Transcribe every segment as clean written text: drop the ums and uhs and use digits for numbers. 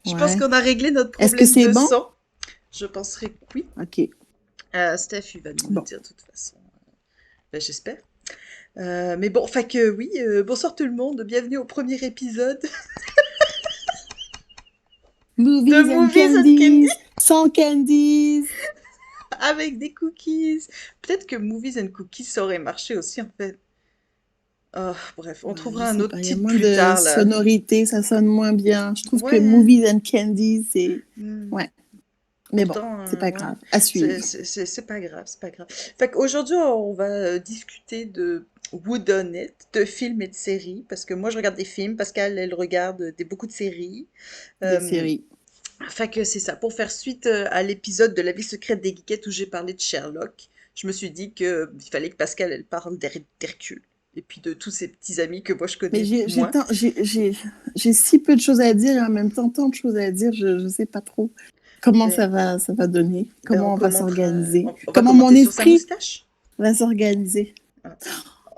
Je pense Ouais. qu'on a réglé notre Est-ce que problème c'est de bon? sang. Je penserais que oui. OK. Steph, il va nous le Bon. dire de toute façon. Ben, j'espère. Mais bon, fait que oui, bonsoir tout le monde, bienvenue au premier épisode de Movies and Movies and Candy candies, sans candies. avec des cookies. Peut-être que Movies and Cookies ça aurait marché aussi en fait. Oh, bref, on Ouais, je trouvera un sais autre pas, il y a titre moins plus de tard là. sonorité, ça sonne moins bien. Je trouve que Ouais, hein. movies and candies, c'est... Hmm. Ouais, mais bon, Pourtant, c'est pas ouais, grave. À suivre. c'est pas grave, c'est pas grave. Fait qu'aujourd'hui, on va discuter de Whodunit, de films et de séries, parce que moi, je regarde des films, Pascal, elle regarde beaucoup de séries. Des Euh, séries. Fait que c'est ça. Pour faire suite à l'épisode de La vie secrète des geekettes où j'ai parlé de Sherlock, je me suis dit que il fallait que Pascal, elle parle d'Hercule. Et puis de tous ses petits amis que moi, je Mais connais moins. j'ai si peu de choses à dire et en même temps tant de choses à dire, je sais pas trop comment Ben, ça va donner, ben comment on va s'organiser, on va comment mon commenter sur sa esprit moustache. va s'organiser. Ah,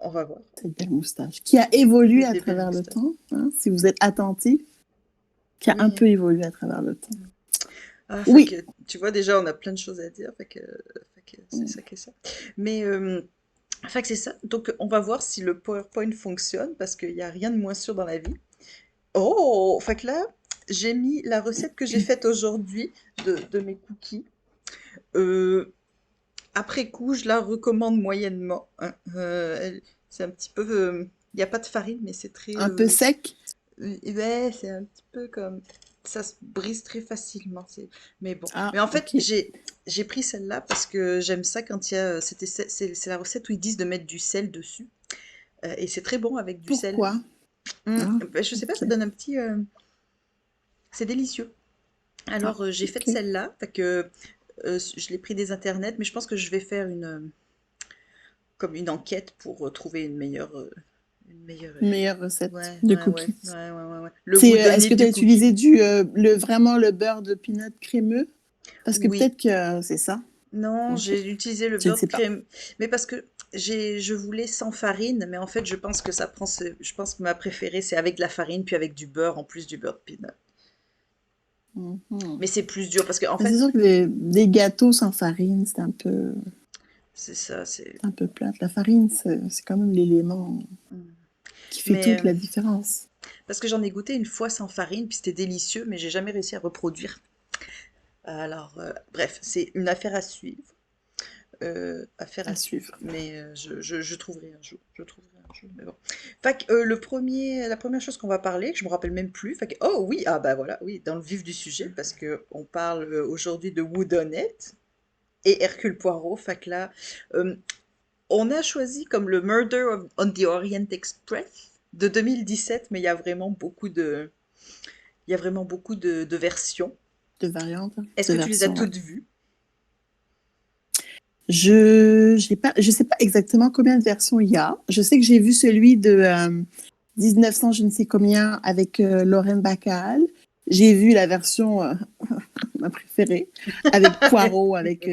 on va voir. Cette belle moustache qui a évolué à Des belles travers le moustaches. temps, hein, si vous êtes attentif, qui a un Oui. peu évolué à travers le temps. Ah, fait Oui. que, tu vois, déjà, on a plein de choses à dire, fait que c'est ça que ça. Mais, fait que c'est ça. Donc, on va voir si le PowerPoint fonctionne, parce qu'il n'y a rien de moins sûr dans la vie. Oh! Fait que là, j'ai mis la recette que j'ai faite aujourd'hui de mes cookies. Euh, Après coup, je la recommande moyennement, hein. C'est un petit peu... Il n'y a pas de farine, mais c'est très... Un peu sec. Ouais, c'est un petit peu comme ça se brise très facilement. Mais bon. Ah, Mais en fait, ok. j'ai pris celle-là parce que j'aime ça quand il y a. C'est la recette où ils disent de mettre du sel dessus. Et c'est très bon avec du sel. Pourquoi? Ah, Ben, je sais pas, ça ok. donne un petit. C'est délicieux. Ah, Alors, j'ai fait ok. celle-là. Fait que je l'ai pris des internets, mais je pense que je vais faire comme une enquête pour trouver une meilleure. Meilleure recette Ouais, de ouais, ouais, cookies. ouais, ouais, ouais, ouais. Le C'est, whodunit est-ce que tu as du cookie. utilisé vraiment le beurre de pinot crémeux? Parce que Oui. peut-être que c'est ça. Non, Ok. j'ai utilisé le Je ne beurre de sais pas. crème, mais parce que je voulais sans farine, mais en fait, je pense que je pense que ma préférée, c'est avec de la farine, puis avec du beurre, en plus du beurre de peanut. Mhm. Mais c'est plus dur, parce que, en Mais c'est fait, sûr que des gâteaux sans farine, c'est ça, c'est un peu plate. La farine, c'est quand même l'élément Mm. qui fait Mais, toute la différence. parce que j'en ai goûté une fois sans farine, puis c'était délicieux, mais j'ai jamais réussi à reproduire. Alors, bref, c'est une affaire à suivre. Affaire à À suivre. suivre. Mais je trouverai un jour. Je trouverai un jour. Mais bon. Fait que, la première chose qu'on va parler, que je me rappelle même plus. Fait que, oh oui, ah bah voilà, oui, dans le vif du sujet, parce que on parle aujourd'hui de Whodunit et Hercule Poirot. Fait que là, euh, on a choisi comme le on the Orient Express de 2017, mais il y a vraiment beaucoup de versions. De variantes, Est-ce de que tu les as versions, ouais. toutes vues? Je sais pas exactement combien de versions il y a. Je sais que j'ai vu celui de 1900 je ne sais combien avec Lorraine Bacall. J'ai vu la version ma préférée avec Poirot, avec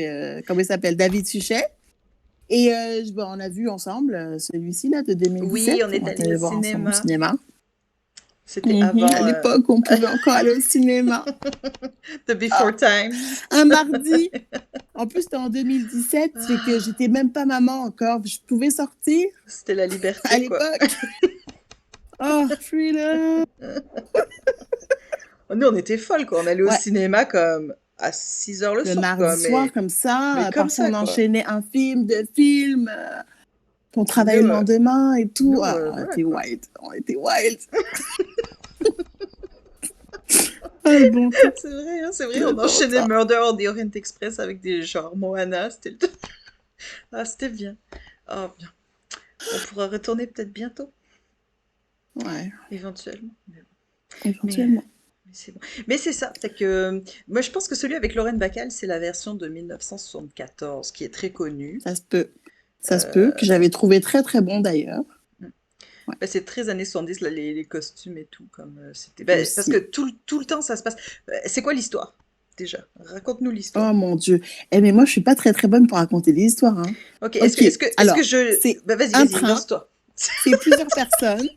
comment il s'appelle, David Suchet. Et bon, on a vu ensemble celui-ci là de Oui, 2017. on On est est allé au allé voir ensemble au cinéma. cinéma. C'était avant À l'époque, on pouvait encore aller au cinéma. The Before Ah, Times. un mardi. En plus, c'était en 2017, fait que Ah, j'étais même pas maman encore. Je pouvais sortir c'était la à liberté, quoi. l'époque. Oh, freedom! Nous, on était folles, quoi. On allait au Ouais, cinéma comme à 6 heures le le soir, mardi quoi. soir, comme Mais ça, comme parfois ça, on quoi. enchaînait un film, deux films, on travaillait Nous, le lendemain et tout. nous Ah, voilà, quoi. On était wild. Ah, le bon temps, C'est vrai, le on bon enchaînait temps. Murder on the Orient Express avec des genre Moana, Ah, c'était bien. Ah, bien. On pourra retourner peut-être bientôt, Ouais, éventuellement. Mais, éventuellement. mais c'est bon. Mais c'est ça, fait que moi je pense que celui avec Lorraine Bacall, c'est la version de 1974 qui est très connue. Ça se peut. Ça se peut, que Euh, j'avais trouvé très très bon d'ailleurs. Ouais, Bah, c'est très années 70, là, les costumes et tout, comme c'était. Bah, parce que aussi. tout le temps, ça se passe. C'est quoi l'histoire, déjà? Raconte-nous Oh l'histoire. mon Dieu. Eh, mais moi, je suis pas très très bonne pour raconter des histoires, hein. Ok, Ok, est-ce que alors, je. c'est Bah, vas-y, un vas-y, train, lance-toi. c'est plusieurs personnes,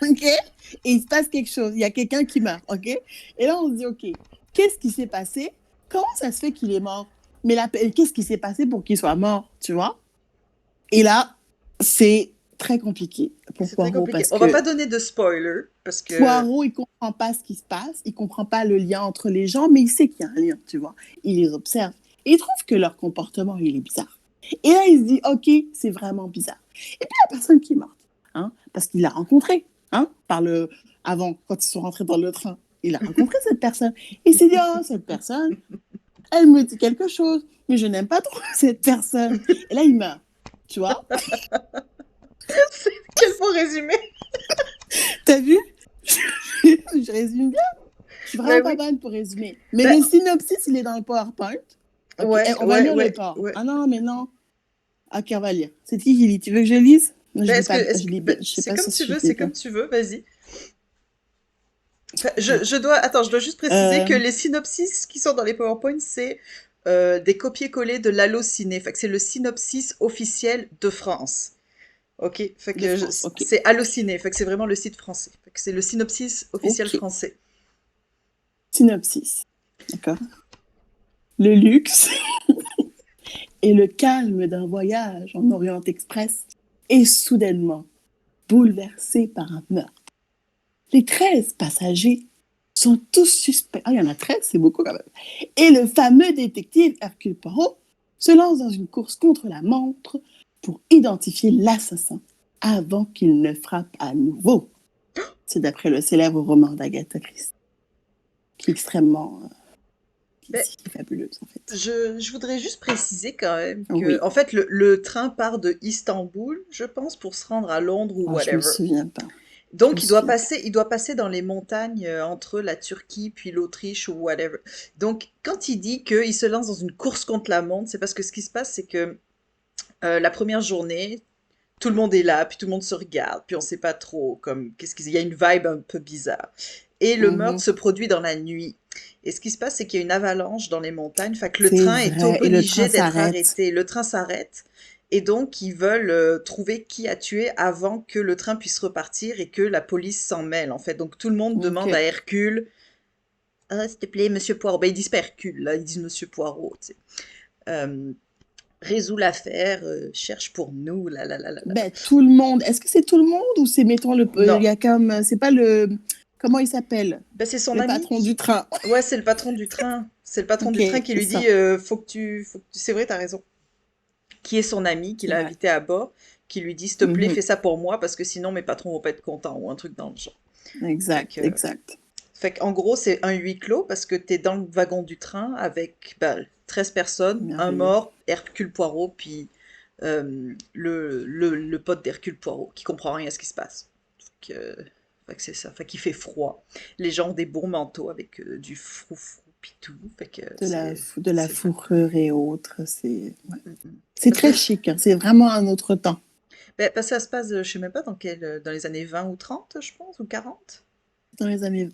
ok? et il se passe quelque chose. Il y a quelqu'un qui meurt, ok? Et là, on se dit, ok, qu'est-ce qui s'est passé? Comment ça se fait qu'il est mort? Mais qu'est-ce qui s'est passé pour qu'il soit mort, tu vois? Et là, c'est très compliqué pour C'est très Poirot compliqué. parce On va pas que donner de spoiler parce que Poirot, il comprend pas ce qui se passe, il comprend pas le lien entre les gens, mais il sait qu'il y a un lien, tu vois. Il les observe et il trouve que leur comportement, il est bizarre. Et là, il se dit, ok, c'est vraiment bizarre. Et puis la personne qui est morte, hein, parce qu'il l'a rencontrée, hein, avant, quand ils sont rentrés dans le train, il a rencontré cette personne. Et il s'est dit, oh, cette personne, elle me dit quelque chose, mais je n'aime pas trop cette personne. Et là, il meurt, tu vois. quel beau résumé. T'as vu? Je résume bien. Je suis vraiment Ben pas oui. bonne pour résumer. Mais Ben le synopsis, il est dans le PowerPoint. Ok, ouais, on va ouais, lire le ouais, corps. ouais. Ah non, mais non. Ok, on va lire. C'est qui lit? Tu veux que je lise? Non, je Ben lis pas. Je lis bien. ben, Je sais c'est pas comme si tu je veux, lis c'est bien. comme tu veux, vas-y. Enfin, Ok. je dois juste préciser Euh, que les synopsis qui sont dans les PowerPoint, c'est des copier-coller de l'Allociné. Fait que c'est le synopsis officiel de France. Ok, fait de que France. Ok. c'est Allociné, fait que c'est vraiment le site français. Fait que c'est le synopsis officiel Ok. français. Synopsis. D'accord. Le luxe et le calme d'un voyage en Orient Express est soudainement bouleversé par un meurtre. Les 13 passagers sont tous suspects. Ah, il y en a 13, c'est beaucoup quand même. Et le fameux détective Hercule Poirot se lance dans une course contre la montre pour identifier l'assassin avant qu'il ne frappe à nouveau. C'est d'après le célèbre roman d'Agatha Christie, qui est extrêmement Ben, qui est fabuleuse en fait. je voudrais juste préciser quand même que, Oui, en fait, le train part de Istanbul, je pense, pour se rendre à Londres ou oh, je me whatever. souviens pas. Je me Donc, souviens pas. il doit passer dans les montagnes entre la Turquie puis l'Autriche ou whatever. Donc, quand il dit qu'il se lance dans une course contre la montre, c'est parce que ce qui se passe, c'est que la première journée, tout le monde est là, puis tout le monde se regarde, puis on sait pas trop, comme, qu'est-ce qu'il y a une vibe un peu bizarre. Et le meurtre Mhm. se produit dans la nuit. Et ce qui se passe, c'est qu'il y a une avalanche dans les montagnes, fait que le C'est train est vrai. Et le train obligé d'être s'arrête. arrêté. Le train s'arrête, et donc ils veulent trouver qui a tué avant que le train puisse repartir et que la police s'en mêle, en fait. Donc tout le monde Ok. demande à Hercule, ah, s'il te plaît, Monsieur Poirot. Ben, ils disent pas Hercule, là, ils disent Monsieur Poirot, tu sais. Euh, Résous l'affaire, cherche pour nous, là, là, là, là, là. Ben, tout le monde. Est-ce que c'est tout le monde ou c'est, mettons, il Non, y a comme, c'est pas le, comment il s'appelle? ben, c'est son Le ami patron du qui... train. Ouais, c'est le patron du train. C'est le patron Ok, du train qui c'est lui dit ça. C'est vrai, t'as raison. Qui est son ami, qui C'est l'a vrai. invité à bord, qui lui dit s'il te plaît, Mhm. fais ça pour moi parce que sinon mes patrons vont pas être contents ou un truc dans le genre. Fait Exact, que, exact. en gros, c'est un huis clos parce que t'es dans le wagon du train avec 13 personnes, un Merveilleux. mort, Hercule Poirot, puis le pote d'Hercule Poirot qui comprend rien à ce qui se passe. Fait que c'est ça. Fait qu'il fait froid. Les gens ont des beaux manteaux avec du froufrou pis tout. Fait que De la c'est ça. fourrure et autres. Ouais. Mm, mm. C'est Parce que très chic, hein. C'est vraiment un autre temps. parce que ça se passe, je sais même pas dans les années 20 ou 30, je pense, ou 40. Dans les années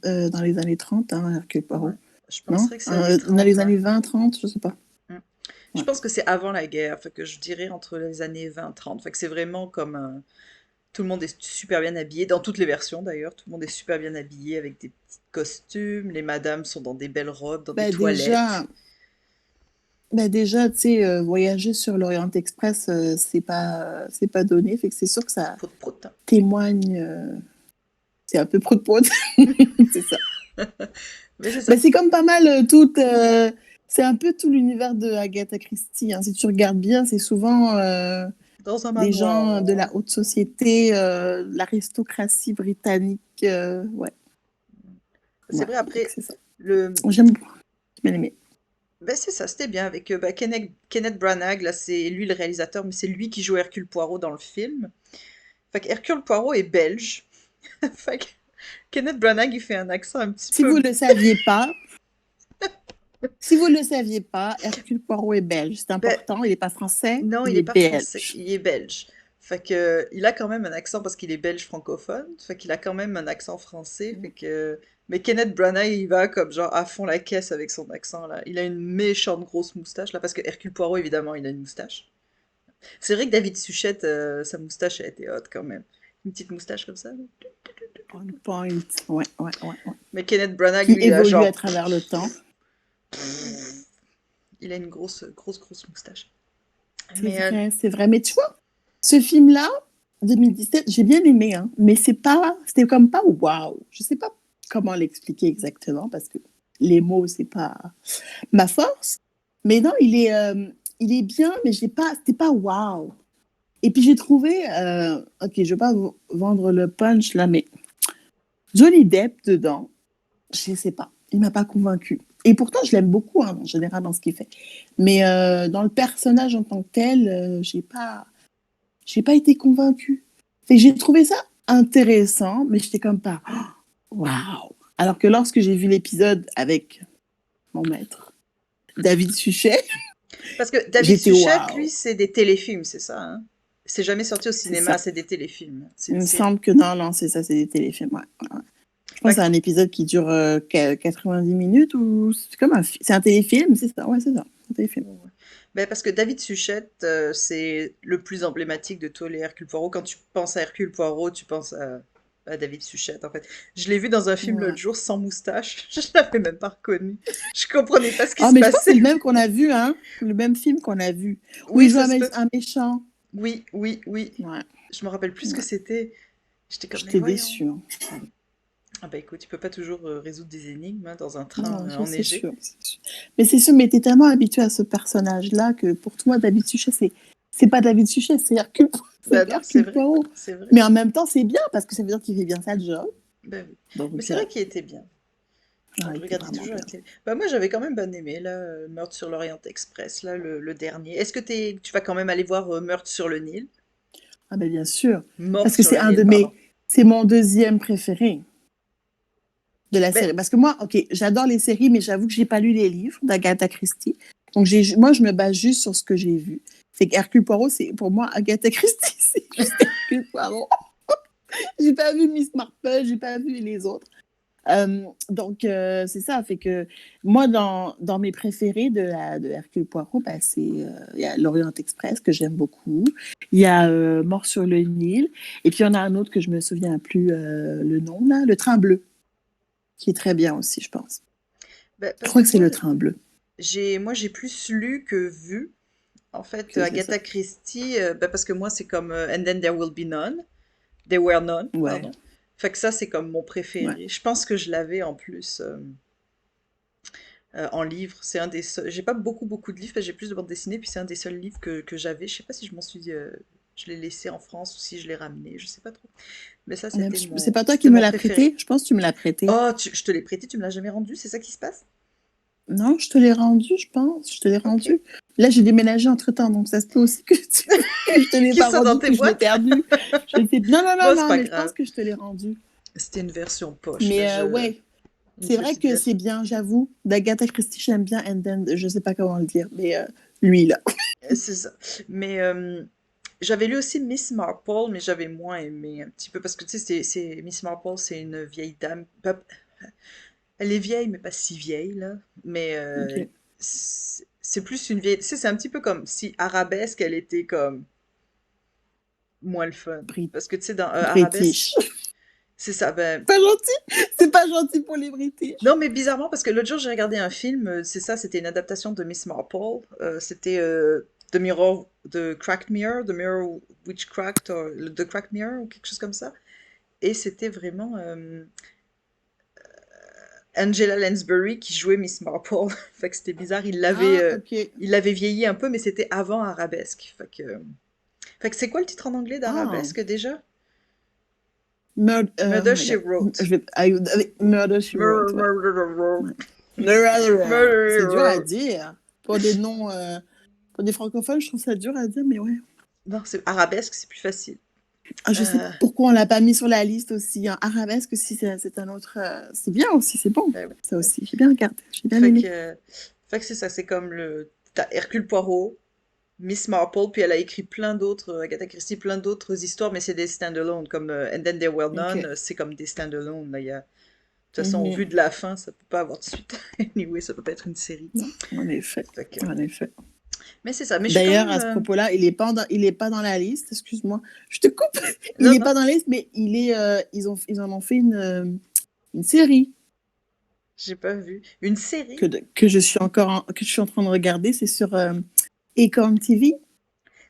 30, hein, Hercule Ouais. Poirot. Je Non? penserais que c'est années Dans 30, les ouais. années 20, 30, je sais pas. Mm. Je Ouais. pense que c'est avant la guerre, fait que je dirais entre les années 20-30. Fait que c'est vraiment comme tout le monde est super bien habillé, dans toutes les versions d'ailleurs, tout le monde est super bien habillé avec des petits costumes, les madames sont dans des belles robes, dans des Ben toilettes. déjà, tu sais, voyager sur l'Orient Express, c'est pas donné. Fait que c'est sûr que ça Prout prout, hein. témoigne. C'est un peu prout-prout. C'est ça. Mais c'est ça. Ben, c'est comme pas mal c'est un peu tout l'univers de Agatha Christie, hein. Si tu regardes bien, c'est souvent Dans un des gens de manoir. la haute société, l'aristocratie britannique. Ouais, C'est ouais, vrai, donc après, c'est ça. le... J'aime beaucoup. J'ai bien aimé. Ben c'est ça, c'était bien avec Kenneth Branagh, là c'est lui le réalisateur, mais c'est lui qui joue Hercule Poirot dans le film. Fait que Hercule Poirot est belge. Fait que Kenneth Branagh, il fait un accent un petit Si vous peu... ne le saviez pas, si vous ne le saviez pas, Hercule Poirot est belge. C'est Ben, important. Il n'est pas français, non, il il est est pas français, belge. il est belge. Fait que, il a quand même un accent parce qu'il est belge francophone. Fait qu'il a quand même un accent français. Fait que, mais Kenneth Branagh, il va comme genre à fond la caisse avec son accent là. Il a une méchante grosse moustache là parce que Hercule Poirot, évidemment, il a une moustache. C'est vrai que David Suchet, sa moustache a été haute quand même. Une petite moustache comme ça. On point. Ouais, ouais, ouais, ouais. Mais Kenneth Branagh, Qui lui, il a évolue à genre... travers le temps. Il a une grosse moustache. C'est Mais vrai, c'est vrai. Mais tu vois, ce film-là, 2017, j'ai bien aimé, hein, mais c'était comme pas waouh. Je sais pas comment l'expliquer exactement parce que les mots, c'est pas ma force. Mais non, il est bien, mais c'était pas waouh. Et puis j'ai trouvé, ok, je vais pas vendre le punch là, mais Johnny Depp dedans, je sais pas, il m'a pas convaincu. Et pourtant, je l'aime beaucoup, hein, en général, dans ce qu'il fait. Mais dans le personnage en tant que tel, j'ai pas été convaincue. Et j'ai trouvé ça intéressant, mais j'étais comme pas, waouh. Alors que lorsque j'ai vu l'épisode avec mon maître, David Suchet, parce que David j'étais Suchet, lui, waouh. c'est des téléfilms, c'est ça, hein? C'est jamais sorti au C'est cinéma, ça. c'est des téléfilms. C'est Il une me série. semble que non, non, c'est ça, c'est des téléfilms. Ouais, ouais, ouais. Je pense Fait que c'est un épisode qui dure 90 minutes ou c'est comme c'est un téléfilm, c'est ça. Ouais, c'est ça, un téléfilm. ouais. Ben, parce que David Suchet, c'est le plus emblématique de tous les Hercule Poirot. Quand tu penses à Hercule Poirot, tu penses à David Suchet, en fait. Je l'ai vu dans un film l'autre Ouais. jour sans moustache. Je l'avais même pas reconnu. Je comprenais pas ce qui Ah, se mais je pense que c'est le passait. même qu'on a vu, hein. Le même film qu'on a vu. Où Oui, il joue ça se peut. un méchant. Oui, oui, oui. Ouais, Je me rappelle plus ce que ouais. c'était. J'étais comme, mais J'étais voyons. déçue, hein. Ah bah écoute, tu peux pas toujours résoudre des énigmes hein, dans un train Non, ça, c'est enneigé. sûr, c'est sûr. Mais c'est sûr, mais t'es tellement habitué à ce personnage-là que pour toi, David Suchet, c'est pas David Suchet, c'est Hercule, Bah c'est non, c'est Hercule vrai, Poirot. c'est vrai. Mais en même temps, c'est bien parce que ça veut dire qu'il fait bien ça le job. Bah oui. Mais Donc, c'est vrai qu'il était bien. ah, Je il était regardais vraiment toujours la bien. télé. Bah moi j'avais quand même bien aimé là, Meurtre sur l'Orient Express, là le dernier. Est-ce que tu vas quand même aller voir Meurtre sur le Nil? Ah ben bien sûr, parce Morte que sur le Nil, pardon. c'est mon deuxième préféré de la Ben, série. Parce que moi, ok, j'adore les séries, mais j'avoue que j'ai pas lu les livres d'Agatha Christie. Donc moi, je me base juste sur ce que j'ai vu. C'est qu'Hercule Poirot, c'est pour moi Agatha Christie, c'est juste Hercule Poirot. J'ai pas vu Miss Marple, j'ai pas vu les autres. Donc, c'est ça, fait que moi, dans mes préférés de Hercule Poirot, bah, il y a l'Orient Express que j'aime beaucoup, il y a Mort sur le Nil, et puis il y en a un autre que je me souviens plus le nom, là, Le Train Bleu, qui est très bien aussi, je pense. Je parce crois que que c'est Le Train Bleu. j'ai plus lu que vu. En fait, C'est ça. Agatha Christie, parce que moi c'est comme And Then There Will Be None. There Were None, Ouais, pardon. Fait que ça c'est comme mon ouais. préféré. Je pense que je l'avais en plus en livre. C'est un des seuls. J'ai pas beaucoup de livres, parce que j'ai plus de bandes dessinées, puis c'est un des seuls livres que j'avais. Je sais pas si je m'en suis. Je l'ai laissé en France ou si je l'ai ramené, je sais pas trop. Mais ça, C'est pas toi qui c'était me mon l'as préféré. prêté? Je pense que tu me l'as prêté. Oh, je te l'ai prêté, tu me l'as jamais rendu, c'est ça qui se passe? Non, je te l'ai rendu, je pense. Je te l'ai Ok. rendu. Là, j'ai déménagé entre-temps, donc ça se peut aussi que je te l'ai Qu'ils pas sont dans rendu, tes que je l'ai boîtes? perdu. Non, non, non, Bon, c'est non, pas mais je pense grave. que je te l'ai rendu. C'était une version poche, là, Mais ouais, une c'est vrai petite que c'est version. bien, j'avoue. D'Agatha Christie, j'aime bien And Then, je sais pas comment le dire, mais lui, là. C'est ça. Mais j'avais lu aussi Miss Marple, mais j'avais moins aimé un petit peu parce que tu sais, Miss Marple, c'est une vieille dame. Elle est vieille, mais pas si vieille, là. Mais Ok. c'est plus une vieille. Tu sais, c'est un petit peu comme si Arabesque, elle était comme moins le fun. Brit- Parce que tu sais, dans Arabesque, British. c'est ça. Ben, Pas gentil. C'est pas gentil pour les British. non, mais bizarrement, parce que l'autre jour, j'ai regardé un film, c'est ça, c'était une adaptation de Miss Marple. C'était The Mirror, The Cracked Mirror, The Mirror Which Cracked, The Cracked Mirror, ou quelque chose comme ça. Et c'était vraiment Angela Lansbury qui jouait Miss Marple. Fait que c'était bizarre, Ah, ok. il l'avait vieilli un peu, mais c'était avant Arabesque. Fait que c'est quoi le titre en anglais Ah. d'Arabesque déjà? Oh Murder my She God. Wrote. Murder, She Wrote, ouais. Murder. Ouais. C'est dur à Murder. dire. Pour des noms, pour des francophones, je trouve ça dur à dire, mais ouais. Non, c'est Arabesque, c'est plus facile. Ah, je sais pas Euh, pourquoi on l'a pas mis sur la liste aussi, hein. Arabesque aussi, c'est un autre. C'est bien aussi, c'est bon. ben oui, Ça ben oui. aussi, j'ai bien regardé, j'ai bien Fait aimé. que, fait que c'est ça, c'est comme t'as Hercule Poirot, Miss Marple, puis elle a écrit plein d'autres, Agatha Christie, plein d'autres histoires, mais c'est des stand-alone, comme And Then There Were None, Ok. c'est comme des stand-alone, là, de toute façon, au vu Mhm. de la fin, ça peut pas avoir de suite. Anyway, ça peut pas être une série. Non, en effet. Fait que, En effet. Mais c'est ça. Mais je suis quand D'ailleurs, même. à ce propos-là, il est pas dans la liste, excuse-moi, je te coupe. Il Non, n'est non, pas dans la liste, mais ils en ont fait une série j'ai pas vu. Une série? que je suis que je suis en train de regarder. C'est sur Acorn TV.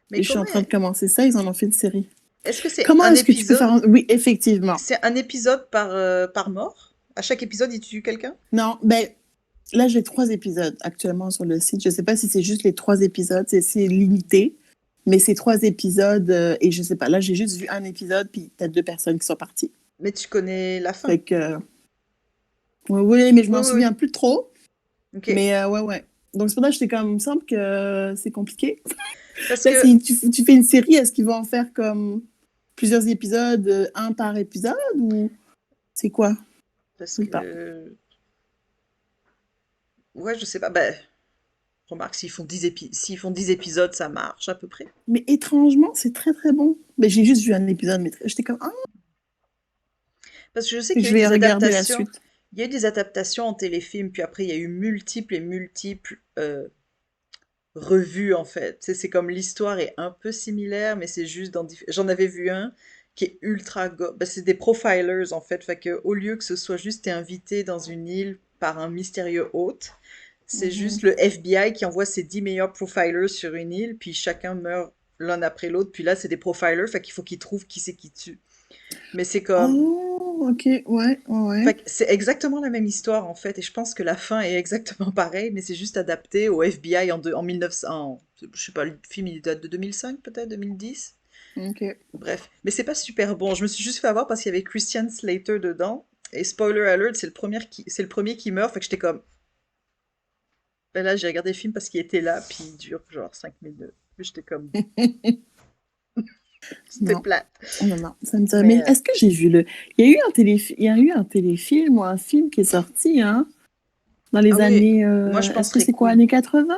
Mais Et je suis comment. en train de commencer ça. Ils en ont fait une série. Est-ce que c'est Comment un est-ce que tu peux faire épisode? Oui, effectivement. C'est un épisode par mort? À chaque épisode, il tue quelqu'un? Non, ben là, j'ai 3 épisodes actuellement sur le site. Je sais pas si c'est juste les 3 épisodes. C'est limité. Mais c'est 3 épisodes. Et je sais pas. Là, j'ai juste vu un épisode. Puis t'as 2 personnes qui sont parties. Mais tu connais la fin. Fait que. Oui, mais je Oui, m'en oui, oui. souviens plus trop. Ok. Mais ouais, ouais. Donc c'est pour ça que j'étais comme, il me semble que c'est compliqué. Parce Là, que. si tu fais une série, est-ce qu'ils vont en faire comme plusieurs épisodes, un par épisode, ou c'est quoi? Parce Je sais pas. que. Ouais, je sais pas. Ben, remarque, s'ils font 10 épisodes, ça marche à peu près. Mais étrangement, c'est très très bon. Mais j'ai juste vu un épisode, mais j'étais comme, ah, Parce que je sais fait qu'il que y a je eu vais des regarder la adaptations. suite. Il y a eu des adaptations en téléfilm, puis après, il y a eu multiples et multiples revues, en fait. Tu sais, c'est comme l'histoire est un peu similaire, mais c'est juste dans J'en avais vu un qui est ben, c'est des profilers, en fait. Fait que, au lieu que ce soit juste t'es invité dans une île par un mystérieux hôte, c'est juste Mhm. le FBI qui envoie ses 10 meilleurs profilers sur une île, puis chacun meurt l'un après l'autre. Puis là, c'est des profilers, fait qu'il faut qu'ils trouvent qui c'est qui tue. Mais c'est comme. Oh, ok, ouais, ouais, Fait ouais. que c'est exactement la même histoire en fait, et je pense que la fin est exactement pareille, mais c'est juste adapté au FBI en 1900. Je sais pas, le film il date de 2005 peut-être, 2010. Ok. Bref, mais c'est pas super bon. Je me suis juste fait avoir parce qu'il y avait Christian Slater dedans, et spoiler alert, c'est le premier qui meurt, fait que j'étais comme. Ben là, j'ai regardé le film parce qu'il était là, puis il dure genre 5 minutes. Puis j'étais comme. C'était Non, plate. non, non, ça me dit. Mais Mais est-ce que j'ai vu le. Il y a eu un téléfilm ou un film qui est sorti, hein, dans ah les oui, années. moi je Est-ce que penserais c'est que quoi, oui. années 80? Il me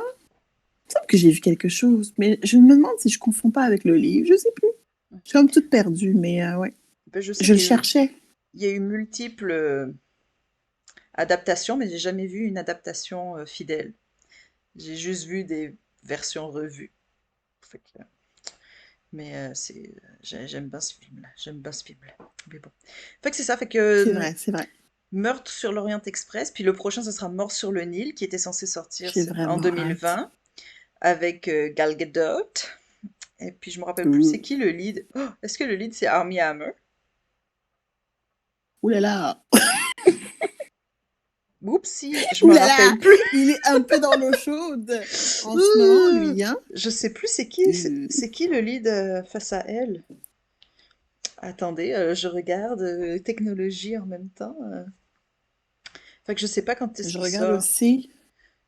semble que j'ai vu quelque chose, mais je me demande si je confonds pas avec le livre. Je sais plus. Je suis comme toute perdue, mais ouais. Ben, je sais Je le qu'il y a eu, cherchais. il y a eu multiples adaptation, mais j'ai jamais vu une adaptation fidèle. J'ai juste vu des versions revues. Fait que, j'aime bien ce film-là. J'aime bien ce film-là. Mais bon. Fait que c'est ça. Fait que C'est vrai, c'est vrai. Meurtre sur l'Orient Express. Puis le prochain, ce sera Mort sur le Nil, qui était censé sortir J'ai en vraiment hâte. 2020 avec Gal Gadot. Et puis je me rappelle plus c'est Ouh. qui le lead. Oh, est-ce que le lead c'est Armie Hammer? Ouh là là. Oupsie, je Ouh me là là. rappelle plus. Il est un peu dans l'eau chaude en ce moment, Ouh, lui, hein. je sais plus c'est qui, Euh, c'est qui le lead face à elle. Attendez, je regarde technologie en même temps. Fait que je sais pas quand est-ce je qu'il regarde sort. aussi.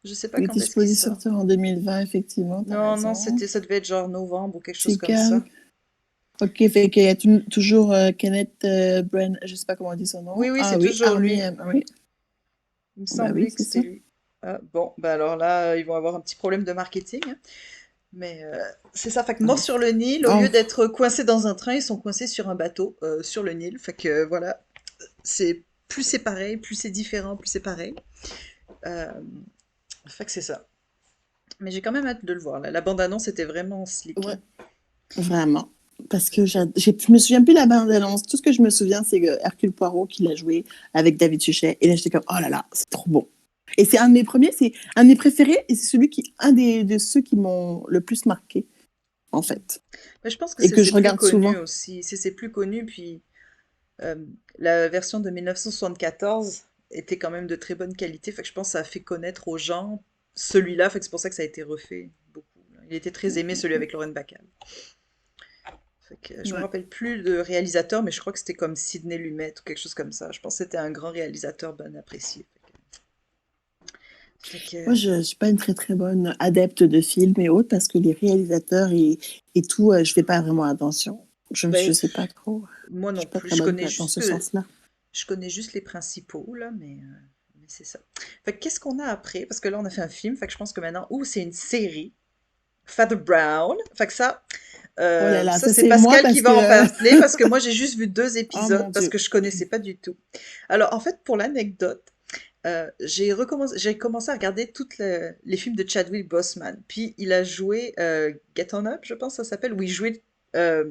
Je sais pas Il quand était est-ce qu'il supposé sort. sortir en 2020, effectivement, t'as Non, non, raison. ça devait être genre novembre ou quelque chose C'est comme calme. ça. Ok, fait qu'il y a toujours Kenneth Branagh, je sais pas comment on dit son Oui, nom. oui, c'est Ah oui, toujours Armie, lui. oui. Il me Bah oui, semblait que c'est c'était ça. lui. Ah, bon, bah alors là, ils vont avoir un petit problème de marketing, hein. Mais c'est ça, fait que mort Oh, sur le Nil, au lieu oh, d'être coincés dans un train, ils sont coincés sur un bateau sur le Nil. Fait que voilà, c'est plus c'est pareil, plus c'est différent, plus c'est pareil. Euh, Fait que c'est ça. Mais j'ai quand même hâte de le voir. La bande-annonce était vraiment slick, ouais, là. vraiment. Parce que je me souviens plus de la bande-annonce. Tout ce que je me souviens, c'est Hercule Poirot qui l'a joué avec David Suchet. Et là, j'étais comme, oh là là, c'est trop bon. Et c'est un de mes premiers, c'est un de mes préférés, et c'est de ceux qui m'ont le plus marqué, en fait. Mais je pense que Et c'est que c'est je plus regarde connu souvent. aussi. C'est plus connu, puis euh, la version de 1974 était quand même de très bonne qualité. Fait que je pense que ça a fait connaître aux gens celui-là. Fait que c'est pour ça que ça a été refait beaucoup, là. Il était très aimé, celui avec Lauren Bacall. Fait que, je me Ouais. rappelle plus de réalisateur, mais je crois que c'était comme Sidney Lumet ou quelque chose comme ça. Je pense que c'était un grand réalisateur bien apprécié. Moi, je ne suis pas une très très bonne adepte de films et autres parce que les réalisateurs et tout, je fais pas vraiment attention. Je Ben, sais pas trop. moi Je non suis pas plus. très bonne dans ce sens-là. Je connais juste les principaux là, mais c'est ça. Fait que qu'est-ce qu'on a après? Parce que là on a fait un film, fait que je pense que maintenant, c'est une série. Father Brown. Fait que Oh là là, ça ça c'est c'est moi Pascal qui parce va en que parler parce que moi j'ai juste vu deux oh épisodes mon parce Dieu. que je connaissais pas du tout. Alors en fait pour l'anecdote. j'ai commencé à regarder toutes les films de Chadwick Boseman. Puis il a joué Get On Up, je pense que ça s'appelle, où il jouait euh,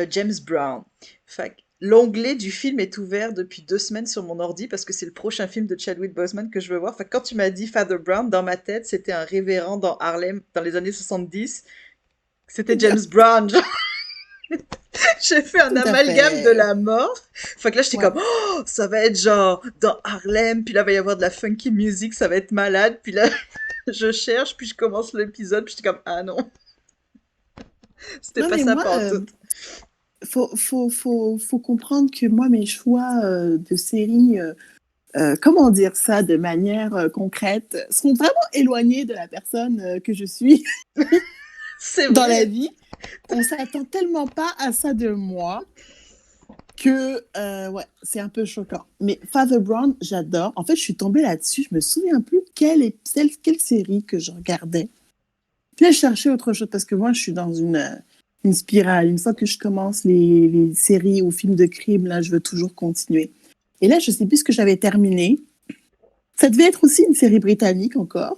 James Brown. Fait que l'onglet du film est ouvert depuis 2 semaines sur mon ordi parce que c'est le prochain film de Chadwick Boseman que je veux voir. Fait que quand tu m'as dit Father Brown, dans ma tête, c'était un révérend dans Harlem dans les années 70. C'était James Brown. J'ai fait un Tout à amalgame de fait. la mort. Fait que là, j'étais Ouais. comme, oh, ça va être genre dans Harlem, puis là, il va y avoir de la funky music, ça va être malade. Puis là, je cherche, puis je commence l'épisode, puis j'étais comme, ah non, c'était Non, pas mais ça moi, pantoute. faut comprendre que moi, mes choix de séries, comment dire ça de manière concrète, sont vraiment éloignés de la personne que je suis C'est dans la vrai. vie. On s'attend tellement pas à ça de moi que, ouais, c'est un peu choquant. Mais Father Brown, j'adore. En fait, je suis tombée là-dessus. Je me souviens plus quelle série que je regardais. Puis là, je cherchais autre chose parce que moi, je suis dans une spirale. Une fois que je commence les séries ou films de crime, là, je veux toujours continuer. Et là, je sais plus ce que j'avais terminé. Ça devait être aussi une série britannique encore,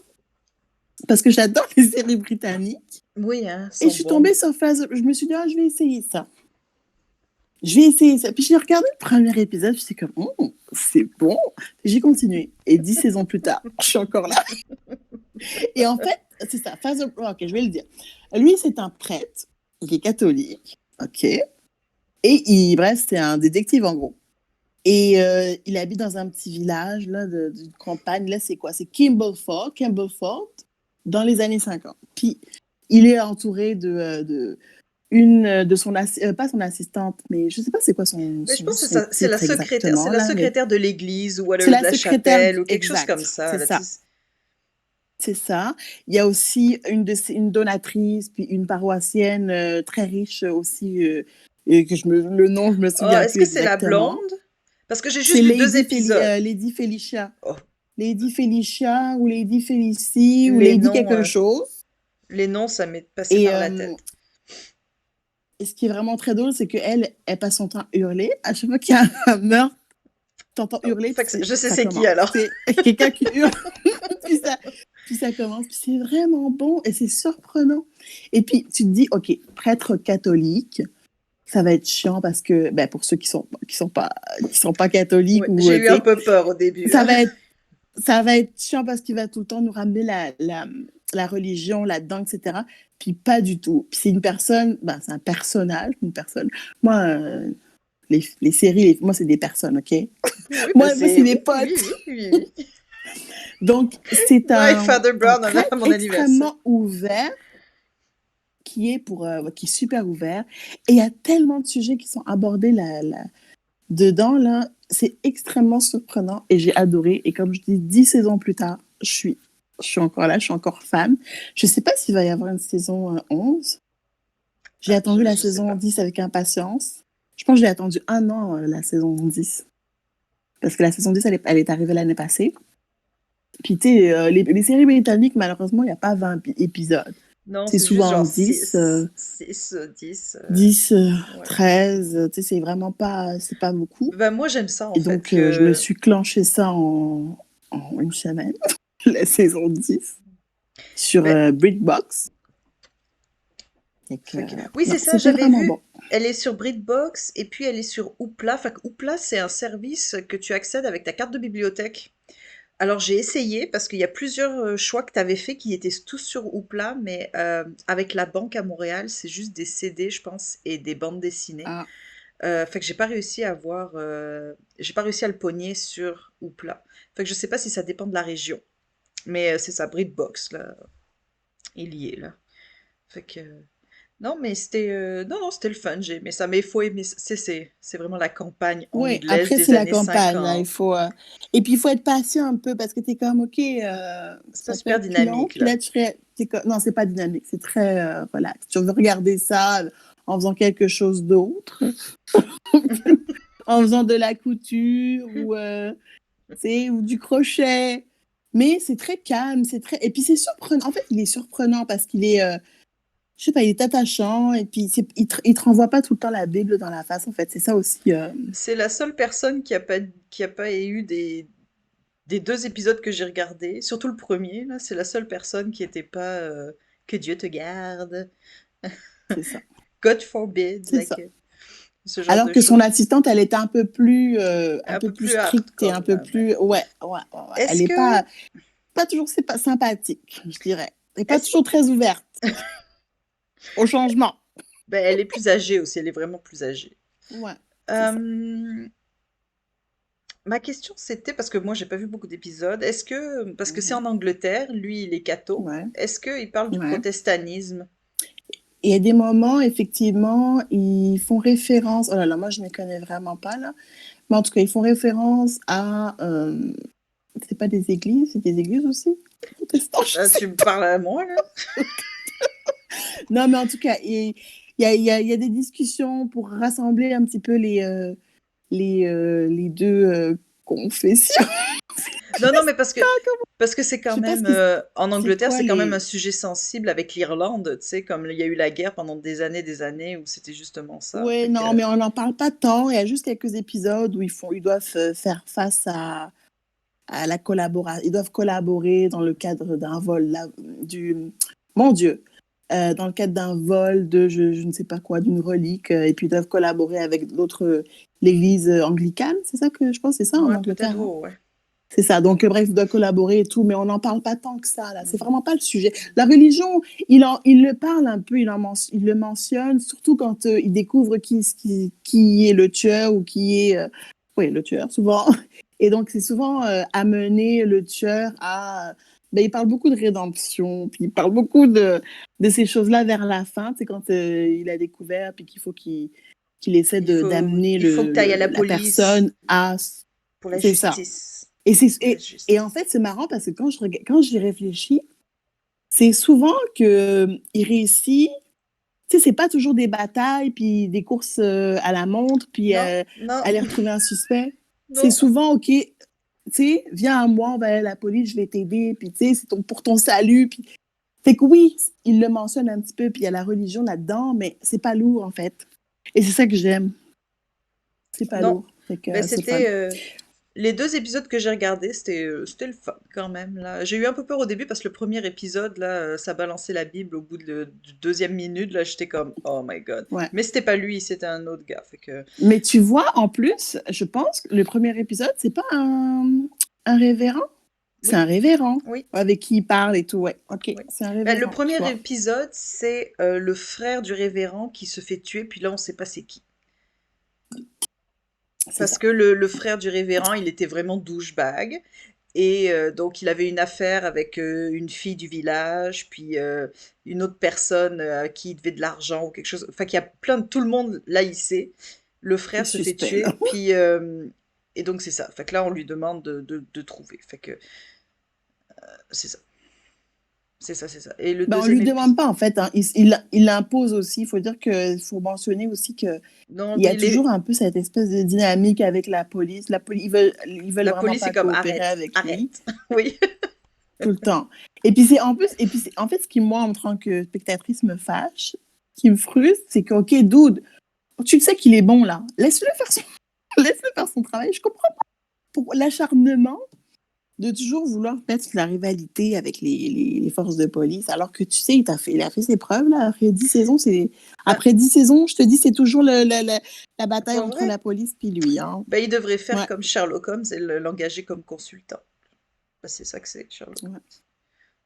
parce que j'adore les séries britanniques. Oui, hein, Et sont je suis bons. tombée sur Phase. Je me suis dit, ah, je vais essayer ça. Je vais essayer ça. Puis j'ai regardé le premier épisode, j'étais comme, c'est bon. J'ai continué. Et 10 saisons plus tard, je suis encore là. Et en fait, c'est ça. Ok, je vais le dire. Lui, c'est un prêtre. Il est catholique. Ok. Bref, c'est un détective en gros. Et il habite dans un petit village là, d'une campagne. Là, c'est quoi? C'est Kimbleford, dans les années 50. Puis, il est entouré de son pas son assistante, mais je sais pas c'est quoi Mais je pense que c'est la titre secrétaire, c'est exactement la là, mais secrétaire de l'église ou c'est alors de la la secrétaire chapelle ou quelque chose comme exact, ça. c'est Là, tu ça. sais. C'est ça. Il y a aussi une donatrice, puis une paroissienne très riche aussi, et le nom, je me Oh, souviens est-ce plus que c'est la exactement. blonde? Parce que j'ai C'est juste vu 2 épisodes. Lady Felicia. Oh, Lady Felicia ou Lady Felicie ou les Lady noms, quelque chose. les noms, ça m'est passé Et, par la euh, tête. et ce qui est vraiment très drôle, c'est qu'elle, elle passe son temps à hurler. À chaque fois qu'il y a un meurtre, t'entends Oh, hurler, fait puis que je sais ça c'est qui commence. alors. C'est quelqu'un qui hurle, puis ça commence. Puis c'est vraiment bon et c'est surprenant. Et puis tu te dis, OK, prêtre catholique, ça va être chiant parce que, ben, pour ceux qui sont pas catholiques Oui, ou, j'ai tu eu un sais, peu peur au début, ça hein. va être ça va être chiant parce qu'il va tout le temps nous ramener la religion là-dedans, etc. Puis pas du tout. Puis c'est une personne, ben, c'est un personnage, une personne. Moi, les séries, moi, c'est des personnes, OK? Oui, ben Moi, c'est c'est des oui, potes. oui, oui, oui, oui. Donc, c'est My Father un Brown prêtre à mon anniversaire. extrêmement ouvert, qui est super ouvert. Et il y a tellement de sujets qui sont abordés dedans, là. C'est extrêmement surprenant et j'ai adoré. Et comme je dis, 10 saisons plus tard, je suis encore là, je suis encore fan. Je ne sais pas s'il va y avoir une saison 11. J'ai Ah, attendu la je sais saison pas. 10 avec impatience. Je pense que j'ai attendu un an, la saison 10. Parce que la saison 10, elle est arrivée l'année passée. Puis, tu sais, les séries britanniques, malheureusement, il n'y a pas 20 épisodes. Non, C'est c'est juste souvent genre 10, 6, 10. 10, Ouais. 13. Tu sais, c'est vraiment pas, c'est pas beaucoup. Ben moi j'aime ça en Et fait donc, je me que suis clenché ça en une semaine, la saison 10, sur ben, BritBox. Et que, oui, non, c'est ça, c'était j'avais vraiment bon. vu. Elle est sur BritBox et puis elle est sur Hoopla. Fait que Hoopla, c'est un service que tu accèdes avec ta carte de bibliothèque. Alors j'ai essayé parce qu'il y a plusieurs choix que tu avais fait qui étaient tous sur Hoopla, mais avec la banque à Montréal, c'est juste des CD, je pense, et des bandes dessinées. Ah, Fait que j'ai pas réussi à le pogner sur Hoopla. Fait que je sais pas si ça dépend de la région, mais c'est ça, BritBox là, il y est là. Fait que non, mais non, non, c'était le fun. Mais ça mais faut aimer. C'est vraiment la campagne oui, anglaise après, des c'est la années campagne. Là, 50. Et puis, il faut être patient un peu parce que tu es comme, OK, C'est pas ça peut super être long. dynamique Puis là, là. non, c'est pas dynamique. C'est très relax. Tu veux regarder ça en faisant quelque chose d'autre, en faisant de la couture ou du crochet. Mais c'est très calme, et puis c'est surprenant. En fait, il est surprenant parce qu'il est, je sais pas, il est attachant et puis il te renvoie pas tout le temps la Bible dans la face. En fait, c'est ça aussi. C'est la seule personne qui a pas eu des des deux épisodes que j'ai regardés, surtout le premier, là, c'est la seule personne qui était pas que Dieu te garde, C'est ça. God forbid, C'est ça. ce genre Alors de que son choses. assistante, elle était un Un peu peu plus plus stricte et un hardcore, peu là, ouais. plus, ouais. Elle Est-ce est que, pas toujours sympathique, je dirais. Elle est pas est-ce, toujours très ouverte au changement. ben, elle est plus âgée aussi, elle est vraiment plus âgée. Ouais, c'est ça. Euh, Ma question c'était, parce que moi j'ai pas vu beaucoup d'épisodes, parce que c'est Mhm. en Angleterre, lui il est catho, Ouais, est-ce qu'il parle du ouais. protestantisme? Et il y a des moments, effectivement, ils font référence. Oh là là, moi je ne les connais vraiment pas là. Mais en tout cas, ils font référence à. C'est pas des églises, c'est des églises aussi protestants, je sais. Tu me parles à moi là? Non, mais en tout cas, il y a des discussions pour rassembler un petit peu les deux confessions. Non, non, mais parce que c'est Je quand sais pas ce même que en c'est Angleterre, quoi c'est quand même un les. sujet sensible avec l'Irlande, tu sais, comme il y a eu la guerre pendant des années où c'était justement ça. Ouais, Fait que non, mais on n'en parle pas tant. Il y a juste quelques épisodes où ils doivent faire face à la collaboration. Ils doivent collaborer dans le cadre d'un vol du. Mon Dieu. Dans le cadre d'un vol de je ne sais pas quoi, d'une relique, et puis ils doivent collaborer avec l'église anglicane, c'est ça que je pense, c'est ça en ouais, peut-être, Angleterre, hein? ouais, ouais. C'est ça. Donc, bref, ils doivent collaborer et tout, mais on n'en parle pas tant que ça, là. C'est Mhm. vraiment pas le sujet. La religion, il le parle un peu, il le mentionne, surtout quand il découvre qui est le tueur ou qui est, oui, le tueur, souvent. Et donc, c'est souvent amener le tueur à. Ben, il parle beaucoup de rédemption, puis il parle beaucoup de ces choses-là vers la fin, c'est quand il a découvert, puis qu'il essaie d'amener Il faut que tu ailles à la la police personne à. pour la C'est ça. justice. Et, Pour la et en justice. fait, c'est marrant parce que quand j'y réfléchis, c'est souvent qu'il réussit. Tu sais, c'est pas toujours des batailles, puis des courses à la montre, puis Non, non, aller retrouver un suspect. C'est non. souvent, OK, tu sais, viens à moi, on va aller à la police, je vais t'aider, puis tu sais, c'est pour ton salut. Puis. Fait que oui, il le mentionne un petit peu, puis il y a la religion là-dedans, mais c'est pas lourd, en fait. Et c'est ça que j'aime. C'est pas Non. lourd. Fait que Ben c'est fun. c'était les deux épisodes que j'ai regardés, c'était le fun quand même là. J'ai eu un peu peur au début parce que le premier épisode là, ça balançait la Bible au bout du deuxième minute là, j'étais comme oh my God. Ouais. Mais c'était pas lui, c'était un autre gars. Fait que Mais tu vois, en plus, je pense que le premier épisode, c'est pas un révérend? C'est un oui, révérend oui, avec qui il parle et tout. Ouais, ok, oui. c'est un Ben, le révérend, tu premier vois. épisode, c'est le frère du révérend qui se fait tuer, puis là on sait pas c'est qui. C'est Parce ça. que le frère du révérend, il était vraiment douchebag. Et donc, il avait une affaire avec une fille du village, puis une autre personne à qui il devait de l'argent ou quelque chose. Enfin, qu'il y a plein de... Tout le monde l'haïssait. Le C'est frère se fait suspect, là. tuer, puis... et donc, c'est ça. Fait que là, on lui demande de trouver. Fait que c'est ça. C'est ça, c'est ça. Et le Ben, on deuxième lui épisode... demande pas, en fait, hein. Il l'impose aussi. Il faut dire il faut mentionner aussi que Non, il y a il est... toujours un peu cette espèce de dynamique avec la police. Ils veulent La vraiment police est pas comme, coopérer arrête, avec lui arrête. Oui. tout le temps. Et puis c'est en plus, et puis en fait, ce qui, moi, en tant que spectatrice, me fâche, qui me frustre, c'est que, OK, dude, tu sais qu'il est bon, là. Laisse-le faire laisse-le faire son travail. Je comprends pas pour l'acharnement de toujours vouloir mettre la rivalité avec les forces de police, alors que tu sais, il a fait ses preuves, là. Ben, Après 10 saisons, je te dis, c'est toujours la bataille pas entre la vrai. police puis lui, hein. Ben, il devrait faire Ouais. comme Sherlock Holmes et l'engager comme consultant. Ben, c'est ça que c'est, Sherlock Holmes. Ouais.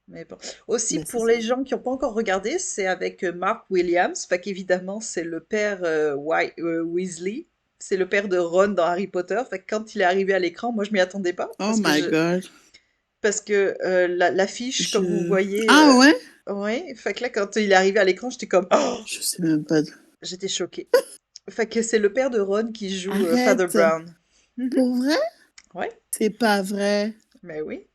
Mais bon. Aussi, Ben, c'est pour ça. les gens qui n'ont pas encore regardé, c'est avec Mark Williams. Fait qu'évidemment, c'est le père Weasley. C'est le père de Ron dans Harry Potter. Fait que quand il est arrivé à l'écran, moi, je m'y attendais pas. Oh my God. Parce que l'affiche, comme vous voyez, Ah ouais? ouais. Fait que là, quand il est arrivé à l'écran, j'étais comme, oh, Je sais même pas. j'étais choquée. Fait que c'est le père de Ron qui joue Father Arrête. Brown. Mhm. Pour vrai? Ouais, C'est pas vrai. mais oui.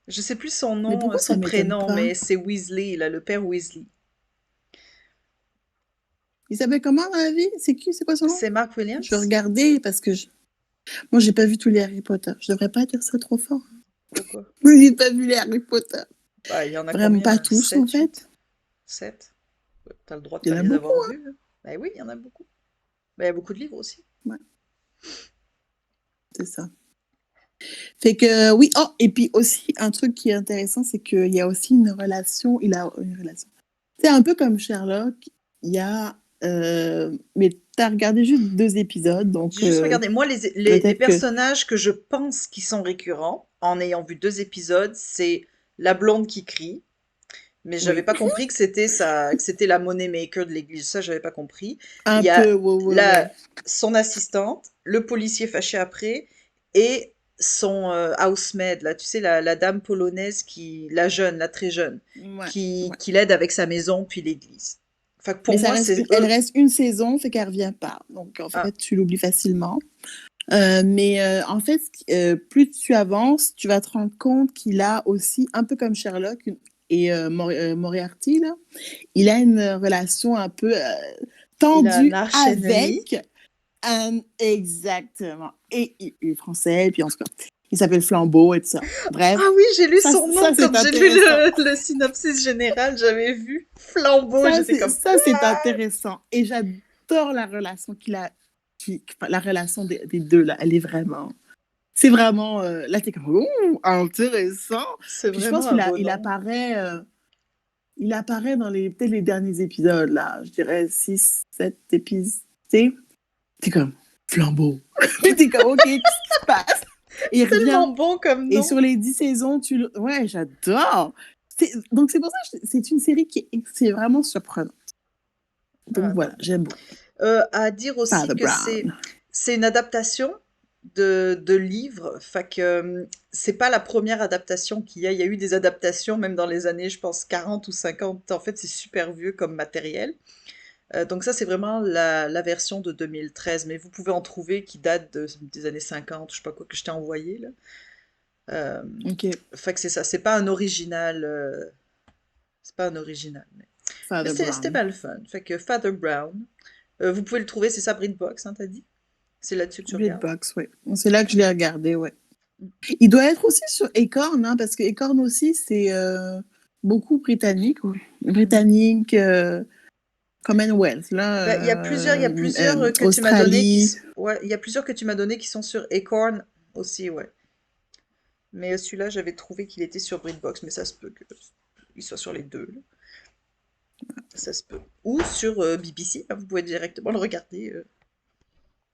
Je sais plus son Mais nom, pourquoi ça son m'étonne prénom, pas? mais c'est Weasley, là, le père Weasley. Il s'appelle comment dans la vie? C'est qui? C'est quoi son nom? C'est Mark Je vais Williams? regarder parce que moi, j'ai pas vu tous les Harry Potter. Je devrais pas dire ça trop fort. Pourquoi? Moi, j'ai pas vu les Harry Potter. Bah, il y en a Vraiment pas combien? tous, en 7, fait. 8? 7? T'as le droit de Il y pas en a les beaucoup, avoir hein. vus, hein. Bah oui, il y en a beaucoup. Bah, il y a beaucoup de livres aussi. Ouais, c'est ça. Fait que oui, oh, et puis aussi un truc qui est intéressant, c'est qu'il y a aussi une relation, il a une relation. C'est un peu comme Sherlock, il y a mais t'as regardé juste 2 épisodes, donc J'ai juste regardé. Moi, les peut-être que personnages que je pense qui sont récurrents, en ayant vu 2 épisodes, c'est la blonde qui crie. Mais j'avais oui, pas compris que c'était ça, que c'était la money maker de l'église. Ça, j'avais pas compris. Il un y a peu, ouais, ouais, ouais. la, son assistante, le policier fâché après, et son housemaid, là, tu sais, la dame polonaise la jeune, la très jeune, Ouais, qui, ouais. qui l'aide avec sa maison puis l'église. Enfin, Mais pour moi, c'est elle eux. reste une saison, fait qu'elle revient pas. Donc en Ah, fait, tu l'oublies facilement. Mais en fait, plus tu avances, tu vas te rendre compte qu'il a aussi, un peu comme Sherlock et Moriarty, là, il a une relation un peu il a un tendue arch-ennemi. avec un... Exactement. Et il est français, puis en tout cas, il s'appelle Flambeau et tout ça. Bref, Ah oui, j'ai lu son ça nom c'est quand j'ai lu intéressant. le synopsis général, j'avais vu Flambeau, j'étais comme Ça, c'est intéressant. Et j'adore la relation qu'il a, enfin, la relation des deux, là. Elle est vraiment. C'est vraiment. Là, t'es comme, oh, intéressant. c'est Puis je vraiment pense un beau nom. il apparaît dans peut-être les derniers épisodes, là. Je dirais 6 7 épisodes. T'es comme, flambeau. Puis t'es comme, OK, qu'est-ce qui se passe? Et il revient. Tellement bon comme Et nom. sur les 10 saisons, ouais, j'adore. Donc, c'est pour ça que c'est une série c'est vraiment surprenante. Ah Donc, non, voilà, mais j'aime beaucoup. à dire aussi Father que Brown. c'est une adaptation de livres. Fait que c'est pas la première adaptation qu'il y a. Il y a eu des adaptations même dans les années, je pense, 40 ou 50. En fait, c'est super vieux comme matériel. Donc ça, c'est vraiment la version de 2013. Mais vous pouvez en trouver qui date des années 50, je sais pas quoi, que je t'ai envoyé là. Euh, OK. Fait que c'est ça. C'est pas un original. C'est pas un original. Mais Father c'était Brown. pas le fun. Fait que Father Brown. Vous pouvez le trouver, c'est ça, BritBox, hein, t'as dit? C'est là-dessus que tu regardes? Beatbox, ouais. C'est là que je l'ai regardé, ouais. Il doit être aussi sur Acorn, hein, parce que Acorn aussi, c'est beaucoup britannique. Ouais. Britannique, Commonwealth, Bah, il y a là, plusieurs que tu m'as donné Australie. ouais, il y a plusieurs que tu m'as donné qui sont sur Acorn aussi, ouais. Mais celui-là, j'avais trouvé qu'il était sur BritBox, mais ça se peut qu'il soit sur les deux, là. Ça se peut. Ou sur BBC, hein, vous pouvez directement le regarder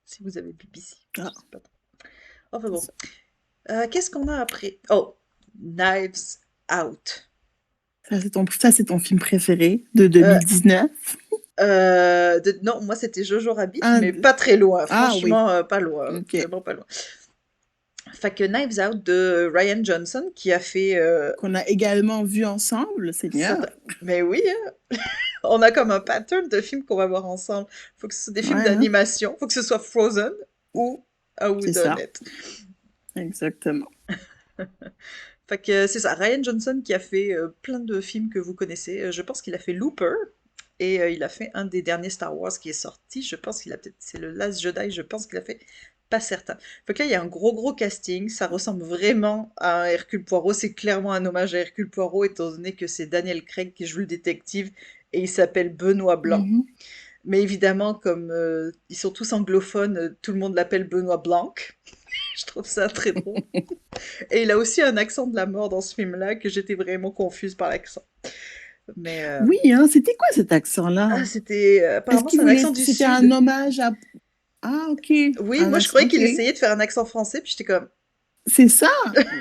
si vous avez BBC. Je Ah, sais pas trop. Enfin c'est bon. ça. Qu'est-ce qu'on a après? Oh, Knives Out. Ça, c'est ton film préféré de Euh, 2019. non, moi c'était Jojo Rabbit, Un, mais pas très loin. ah oui, Franchement, pas loin. OK. Vraiment pas loin. Fait que Knives Out de Ryan Johnson qui a fait Qu'on a également vu ensemble, Seigneur. certains. Mais oui, hein, on a comme un pattern de films qu'on va voir ensemble. Faut que ce soit des films Ouais, hein, d'animation, faut que ce soit Frozen ou A c'est ça. Whodunit. Exactement. Fait que c'est ça, Ryan Johnson qui a fait plein de films que vous connaissez. Je pense qu'il a fait Looper et il a fait un des derniers Star Wars qui est sorti. Je pense qu'il a peut-être, c'est le Last Jedi. Je pense qu'il a fait, pas certain. Fait que là, il y a un gros casting. Ça ressemble vraiment à un Hercule Poirot. C'est clairement un hommage à Hercule Poirot étant donné que c'est Daniel Craig qui joue le détective et il s'appelle Benoît Blanc. Mhm. Mais évidemment, comme ils sont tous anglophones, tout le monde l'appelle Benoît Blanc. Je trouve ça très drôle. Et il a aussi un accent de la mort dans ce film-là que j'étais vraiment confuse par l'accent. Mais Oui, hein, c'était quoi cet accent-là? c'était Est-ce apparemment qu'il c'est un voulait, accent du c'était un sud. hommage à... Ah, OK. Oui, Un moi je accent, croyais OK. qu'il essayait de faire un accent français, puis j'étais comme C'est ça.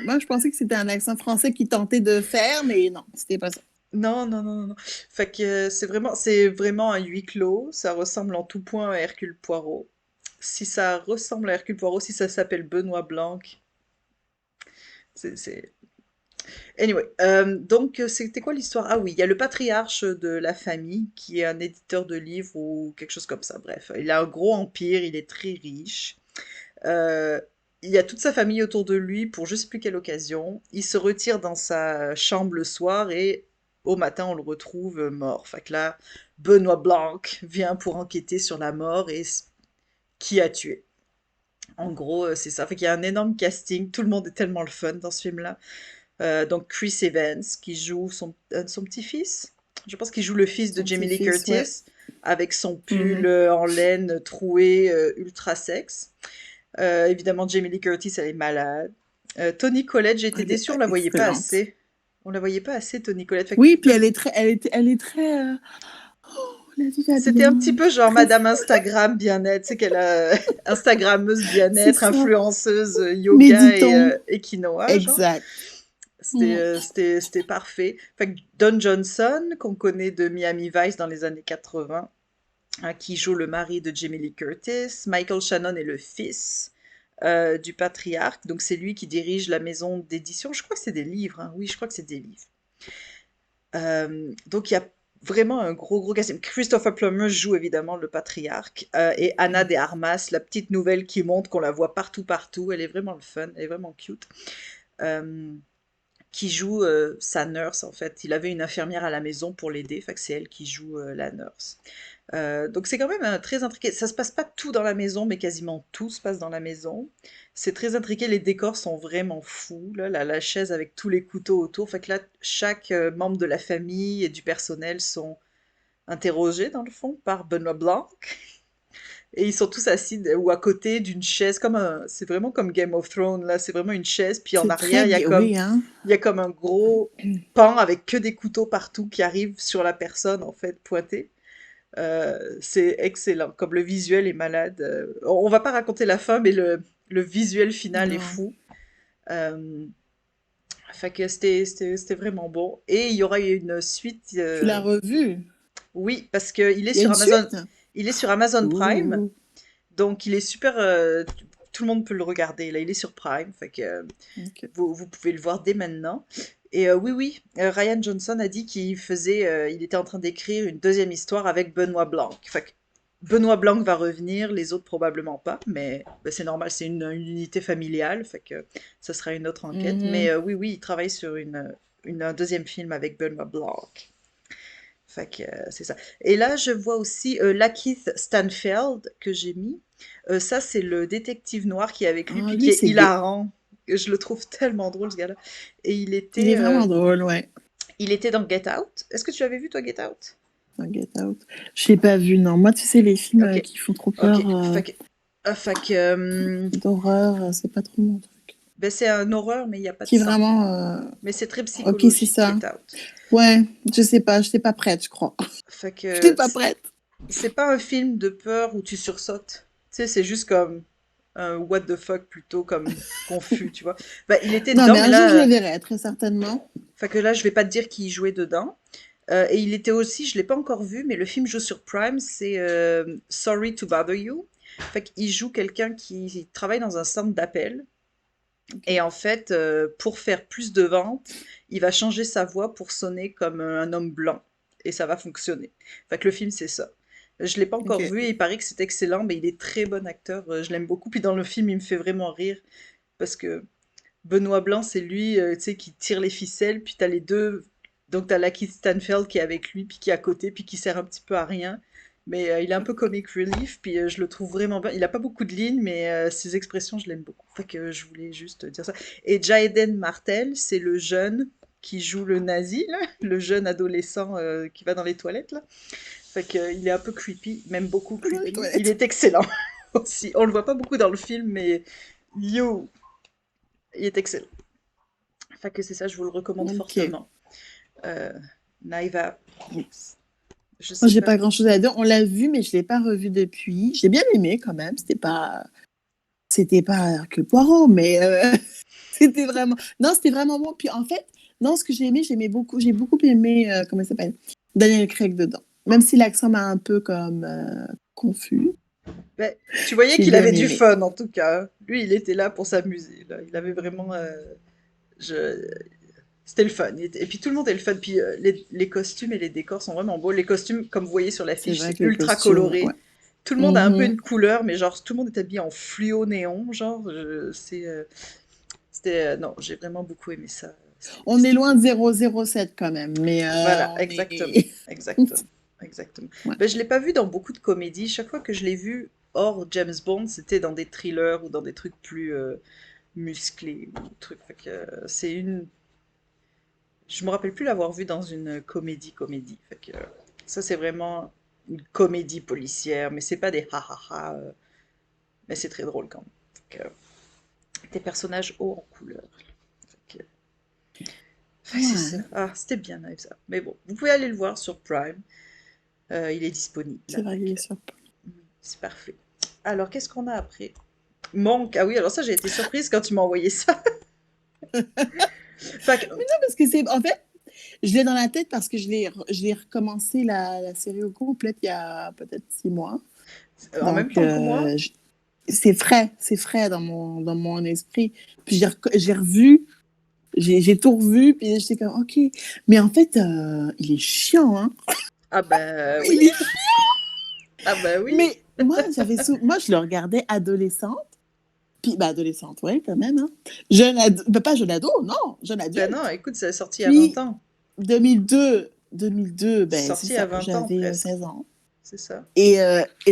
Moi, je pensais que c'était un accent français qu'il tentait de faire, mais non, c'était pas ça. non. Fait que c'est vraiment un huis clos. Ça ressemble en tout point à Hercule Poirot. Si ça ressemble à Hercule Poirot, si ça s'appelle Benoît Blanc, c'est. Anyway, donc c'était quoi l'histoire? Ah oui, il y a le patriarche de la famille qui est un éditeur de livres ou quelque chose comme ça. Bref, il a un gros empire, il est très riche. Euh, il y a toute sa famille autour de lui pour je sais plus quelle occasion. Il se retire dans sa chambre le soir et au matin on le retrouve mort. Fait que là, Benoît Blanc vient pour enquêter sur la mort et qui a tué. En gros, c'est ça. Fait qu'il y a un énorme casting. Tout le monde est tellement le fun dans ce film-là. Donc Chris Evans qui joue son petit-fils. Je pense qu'il joue le fils de Son Jamie Lee petit-fils, ouais. Curtis avec son pull Mhm. en laine troué ultra sexe. Évidemment, Jamie Lee Curtis, elle est malade. Toni Collette, j'ai été Elle est déçue, on la voyait pas excellente. assez. On la voyait pas assez, Toni Collette. Oui, puis elle est très, la vie va C'était un petit bien, peu genre très, Madame Instagram bien-être, tu sais qu'elle a Instagrammeuse c'est bien-être, ça. influenceuse yoga Méditons. et quinoa, genre. Exact. C'était Mm. c'était parfait. Fait que Don Johnson, qu'on connaît de Miami Vice dans les années 80, hein, qui joue le mari de Jamie Lee Curtis. Michael Shannon est le fils du patriarche, donc c'est lui qui dirige la maison d'édition. Je crois que c'est des livres, hein. Oui, je crois que c'est des livres. Donc il y a vraiment un gros casting. Christopher Plummer joue évidemment le patriarche et Anna de Armas, la petite nouvelle qui monte, qu'on la voit partout. Elle est vraiment le fun, elle est vraiment cute. Euh, qui joue sa nurse en fait. Il avait une infirmière à la maison pour l'aider, fait que c'est elle qui joue la nurse. Donc c'est quand même très intriqué. Ça se passe pas tout dans la maison, mais quasiment tout se passe dans la maison. C'est très intriqué, les décors sont vraiment fous. Là, la chaise avec tous les couteaux autour. Fait que là, chaque membre de la famille et du personnel sont interrogés dans le fond par Benoît Blanc. Et ils sont tous assis ou à côté d'une chaise, c'est vraiment comme Game of Thrones, là, c'est vraiment une chaise, puis en C'est arrière, très gay, oui, hein. il y a comme un gros pan avec que des couteaux partout qui arrivent sur la personne, en fait, pointé. C'est excellent, comme le visuel est malade. On va pas raconter la fin, mais le visuel final est Non. fou. Euh, Fait que c'était vraiment bon. Et il y aura une suite, Tu l'as revu? oui, parce que Il y a une suite? Il est sur Amazon Prime. Ouh, Donc, il est super. Tout le monde peut le regarder. Là, il est sur Prime. Fait que ok. vous pouvez le voir dès maintenant. Et oui, Ryan Johnson a dit il était en train d'écrire une deuxième histoire avec Benoît Blanc. Fait que Benoît Blanc va revenir, les autres probablement pas, mais ben, c'est normal, c'est une unité familiale, fait que ça sera une autre enquête. Mais Mhm. oui, il travaille sur un deuxième film avec Benoît Blanc. Fait que c'est ça. Et là, je vois aussi Lakeith Stanfield que j'ai mis. Ça, c'est le détective noir qui est avec lui, Ah, puis qui lui, est c'est gay. hilarant. Je le trouve tellement drôle, ce gars-là. Et Il est vraiment drôle, ouais. il était dans Get Out. Est-ce que tu avais vu, toi, Get Out? Dans Get Out. Je l'ai pas vu, non. Moi, tu sais, les films Ok, qui font trop peur, ok. Fait que, d'horreur, c'est pas trop mon truc. ben, c'est un horreur, mais il n'y a pas de Qui est sang. vraiment. Mais c'est très Ok, c'est psychologique, ça. Get Out. Ouais, je sais pas prête, je crois. Fait Je n'étais que pas prête. c'est pas un film de peur où tu sursautes. Tu sais, c'est juste comme un what the fuck plutôt comme confus, tu vois. Bah, il était Non, dedans, mais mais un jour, je là, le verrai, très certainement. fait que là, je vais pas te dire qui jouait dedans. Et il était aussi, je l'ai pas encore vu, mais le film joue sur Prime, c'est Sorry to Bother You. Fait qu'il joue quelqu'un qui travaille dans un centre d'appel. Ok, Et en fait, pour faire plus de ventes, il va changer sa voix pour sonner comme un homme blanc. Et ça va fonctionner. Fait que le film, c'est ça. Je l'ai pas ok, encore vu et il paraît que c'est excellent, mais il est très bon acteur. Je l'aime beaucoup. Puis dans le film, il me fait vraiment rire parce que Benoît Blanc, c'est lui, tu sais, qui tire les ficelles. Puis t'as les deux. Donc t'as Lakeith Stanfield qui est avec lui, puis qui est à côté, puis qui sert un petit peu à rien. Mais il est un peu comic relief, puis je le trouve vraiment bien. Il a pas beaucoup de lignes, mais ses expressions, je l'aime beaucoup. Fait que je voulais juste dire ça. Et Jaeden Martel, c'est le jeune qui joue le nazi, là, le jeune adolescent qui va dans les toilettes, là. Fait que il est un peu creepy, même beaucoup dans les creepy. Il toilettes. est excellent aussi. On le voit pas beaucoup dans le film, mais yo, il est excellent. Fait que c'est ça, je vous le recommande Ok. fortement. Euh, Naïva, je Moi, sais j'ai pas. pas grand-chose à dire. On l'a vu, mais je l'ai pas revu depuis. J'ai bien aimé quand même. C'était pas Hercule Poirot, mais c'était vraiment, non, c'était vraiment bon. Puis en fait, non, ce que j'ai beaucoup aimé, comment il s'appelle? Daniel Craig dedans. Même si l'accent m'a un peu comme confus, Ben, tu voyais j'ai qu'il bien avait du aimé. fun en tout cas. Lui, il était là pour s'amuser. Là. Il avait vraiment. Je... C'était le fun. Et puis tout le monde est le fun. Puis les costumes et les décors sont vraiment beaux. Les costumes, comme vous voyez sur C'est l'affiche, vrai c'est que les ultra costumes, ouais. coloré. Tout le monde a un peu Mhm. une couleur, mais genre tout le monde est habillé en fluo néon. C'était. Non, j'ai vraiment beaucoup aimé ça. On est C'était loin cool. de 007 quand même, mais Voilà, on exactement. est. Exactement. Exactement. Ouais. Ben, je l'ai pas vu dans beaucoup de comédies. Chaque fois que je l'ai vu hors James Bond, c'était dans des thrillers ou dans des trucs plus musclés ou trucs. Fait que c'est une. Je me rappelle plus l'avoir vu dans une comédie. Fait que ça c'est vraiment une comédie policière, mais c'est pas des ha ha ha. Mais c'est très drôle quand même. Fait que, des personnages hauts en couleur. Fait que- c'est ça. Ouais, Ah, c'était bien Knives Out. Mais bon, vous pouvez aller le voir sur Prime. Il est disponible là, c'est vrai, il donc est sur. c'est parfait. Alors, qu'est-ce qu'on a après? Monk. Ah oui, alors ça, j'ai été surprise quand tu m'as envoyé ça. Fait que, Mais non, parce que c'est. En fait, je l'ai dans la tête parce que je l'ai recommencé la série au complète il y a peut-être 6 mois. en même Donc, temps que moi, c'est frais dans mon esprit. Puis j'ai revu, j'ai tout revu, puis j'étais comme, OK. Mais en fait, il est chiant, hein. ah ben oui, Il est chiant. ah ben oui. Mais moi, je le regardais adolescente. Puis, bah, adolescente, ouais, quand même, hein. Pas jeune ado, non, jeune Ben non, adulte. écoute, c'est sorti il y a 20 Puis, ans. 2002, C'est ben, c'est sorti il y a ça, 20 ans j'avais presque. 16 ans. C'est ça. Et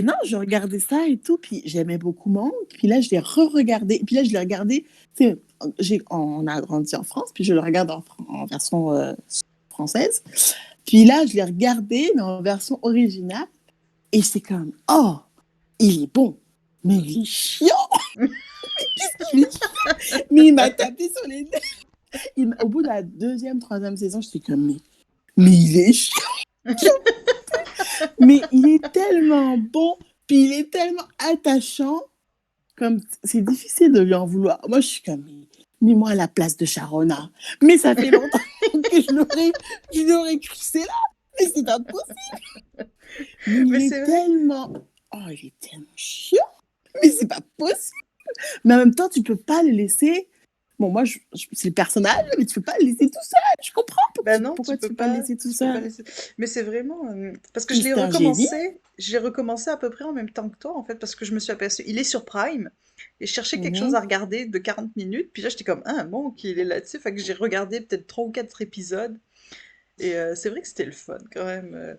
non, je regardais ça et tout, puis j'aimais beaucoup Monk. Puis là, je l'ai re-regardé. Puis là, je l'ai regardé. Tu sais, on a grandi en France, puis je le regarde en version française. Puis là, je l'ai regardé, mais en version originale. Et c'est comme, oh, il est bon, mais il est chiant. Qu'est-ce qu'il est chiant? Mais il m'a tapé sur les nerfs. Au bout de la deuxième, troisième saison, je suis comme, mais il est chiant. Mais il est tellement bon, puis il est tellement attachant. Comme c'est difficile de lui en vouloir. Moi, je suis comme, mais moi à la place de Sharona. Mais ça fait longtemps que je l'aurais cru, c'est là. Mais c'est pas possible. Mais Mais il c'est est vrai. tellement, oh, il est tellement chiant. Mais c'est pas possible. Mais en même temps, tu peux pas le laisser. Bon, moi, c'est le personnage, mais tu peux pas le laisser tout seul. Je comprends Ben non, pourquoi tu peux pas le laisser tout tu peux pas seul. laisser. Mais c'est vraiment parce que Puis c'est un génie. je l'ai recommencé à peu près en même temps que toi en fait parce que je me suis aperçue, il est sur Prime et je cherchais quelque chose Mhm. à regarder de 40 minutes, puis là j'étais comme ah bon qu'il est là-dessus, fait que j'ai regardé peut-être 3 ou 4 épisodes et c'est vrai que c'était le fun quand même.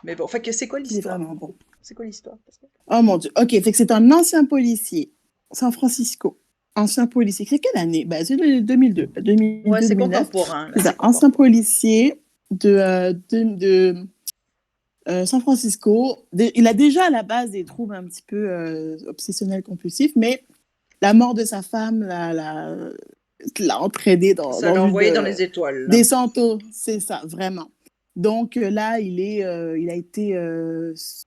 Mais bon, fait que c'est quoi Il est l'histoire? vraiment bon. C'est quoi l'histoire, Pascal? Oh mon Dieu. OK, fait que c'est un ancien policier, San Francisco. Ancien policier. C'est quelle année? Ben, c'est le 2002, Ouais, c'est 2002-2009. contemporain là, C'est c'est ça, ancien contemporain. policier de San Francisco. Il a déjà à la base des troubles un petit peu obsessionnels compulsifs, mais la mort de sa femme l'a entraîné Ça dans l'a une envoyé dans les étoiles là. descente. C'est ça, vraiment. Donc là, il a été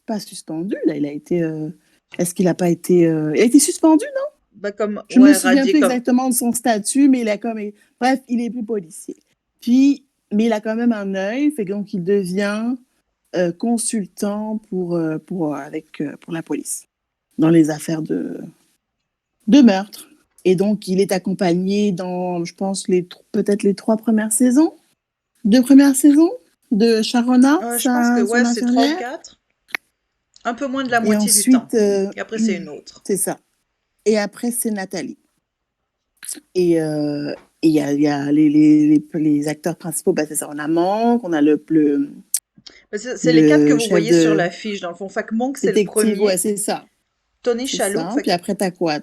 pas suspendu, là, il a été. Est-ce qu'il n'a pas été. Il a été suspendu, non? Bah comme Je me ouais, souviens radié plus comme exactement de son statut, mais il a comme. Bref, il est plus policier. Puis, mais il a quand même un œil, fait donc il devient consultant pour la police dans les affaires de meurtre. Et donc, il est accompagné dans, je pense, peut-être les 3 premières saisons, 2 premières saisons de Sharona, je pense que ouais, son c'est 3 ou infirmière. 4. Un peu moins de la Et moitié du temps. ensuite, Et après, c'est une autre. c'est ça. Et après, c'est Nathalie. Et il y a les acteurs principaux, bah, c'est ça. On a Manque, on a Mais c'est les quatre que le vous chef voyez sur de l'affiche, dans le fond. Fait que Monk, c'est le détective, ouais, premier. c'est ça. Tony C'est Shalhoub. ça. Fait Puis que après, t'as quoi?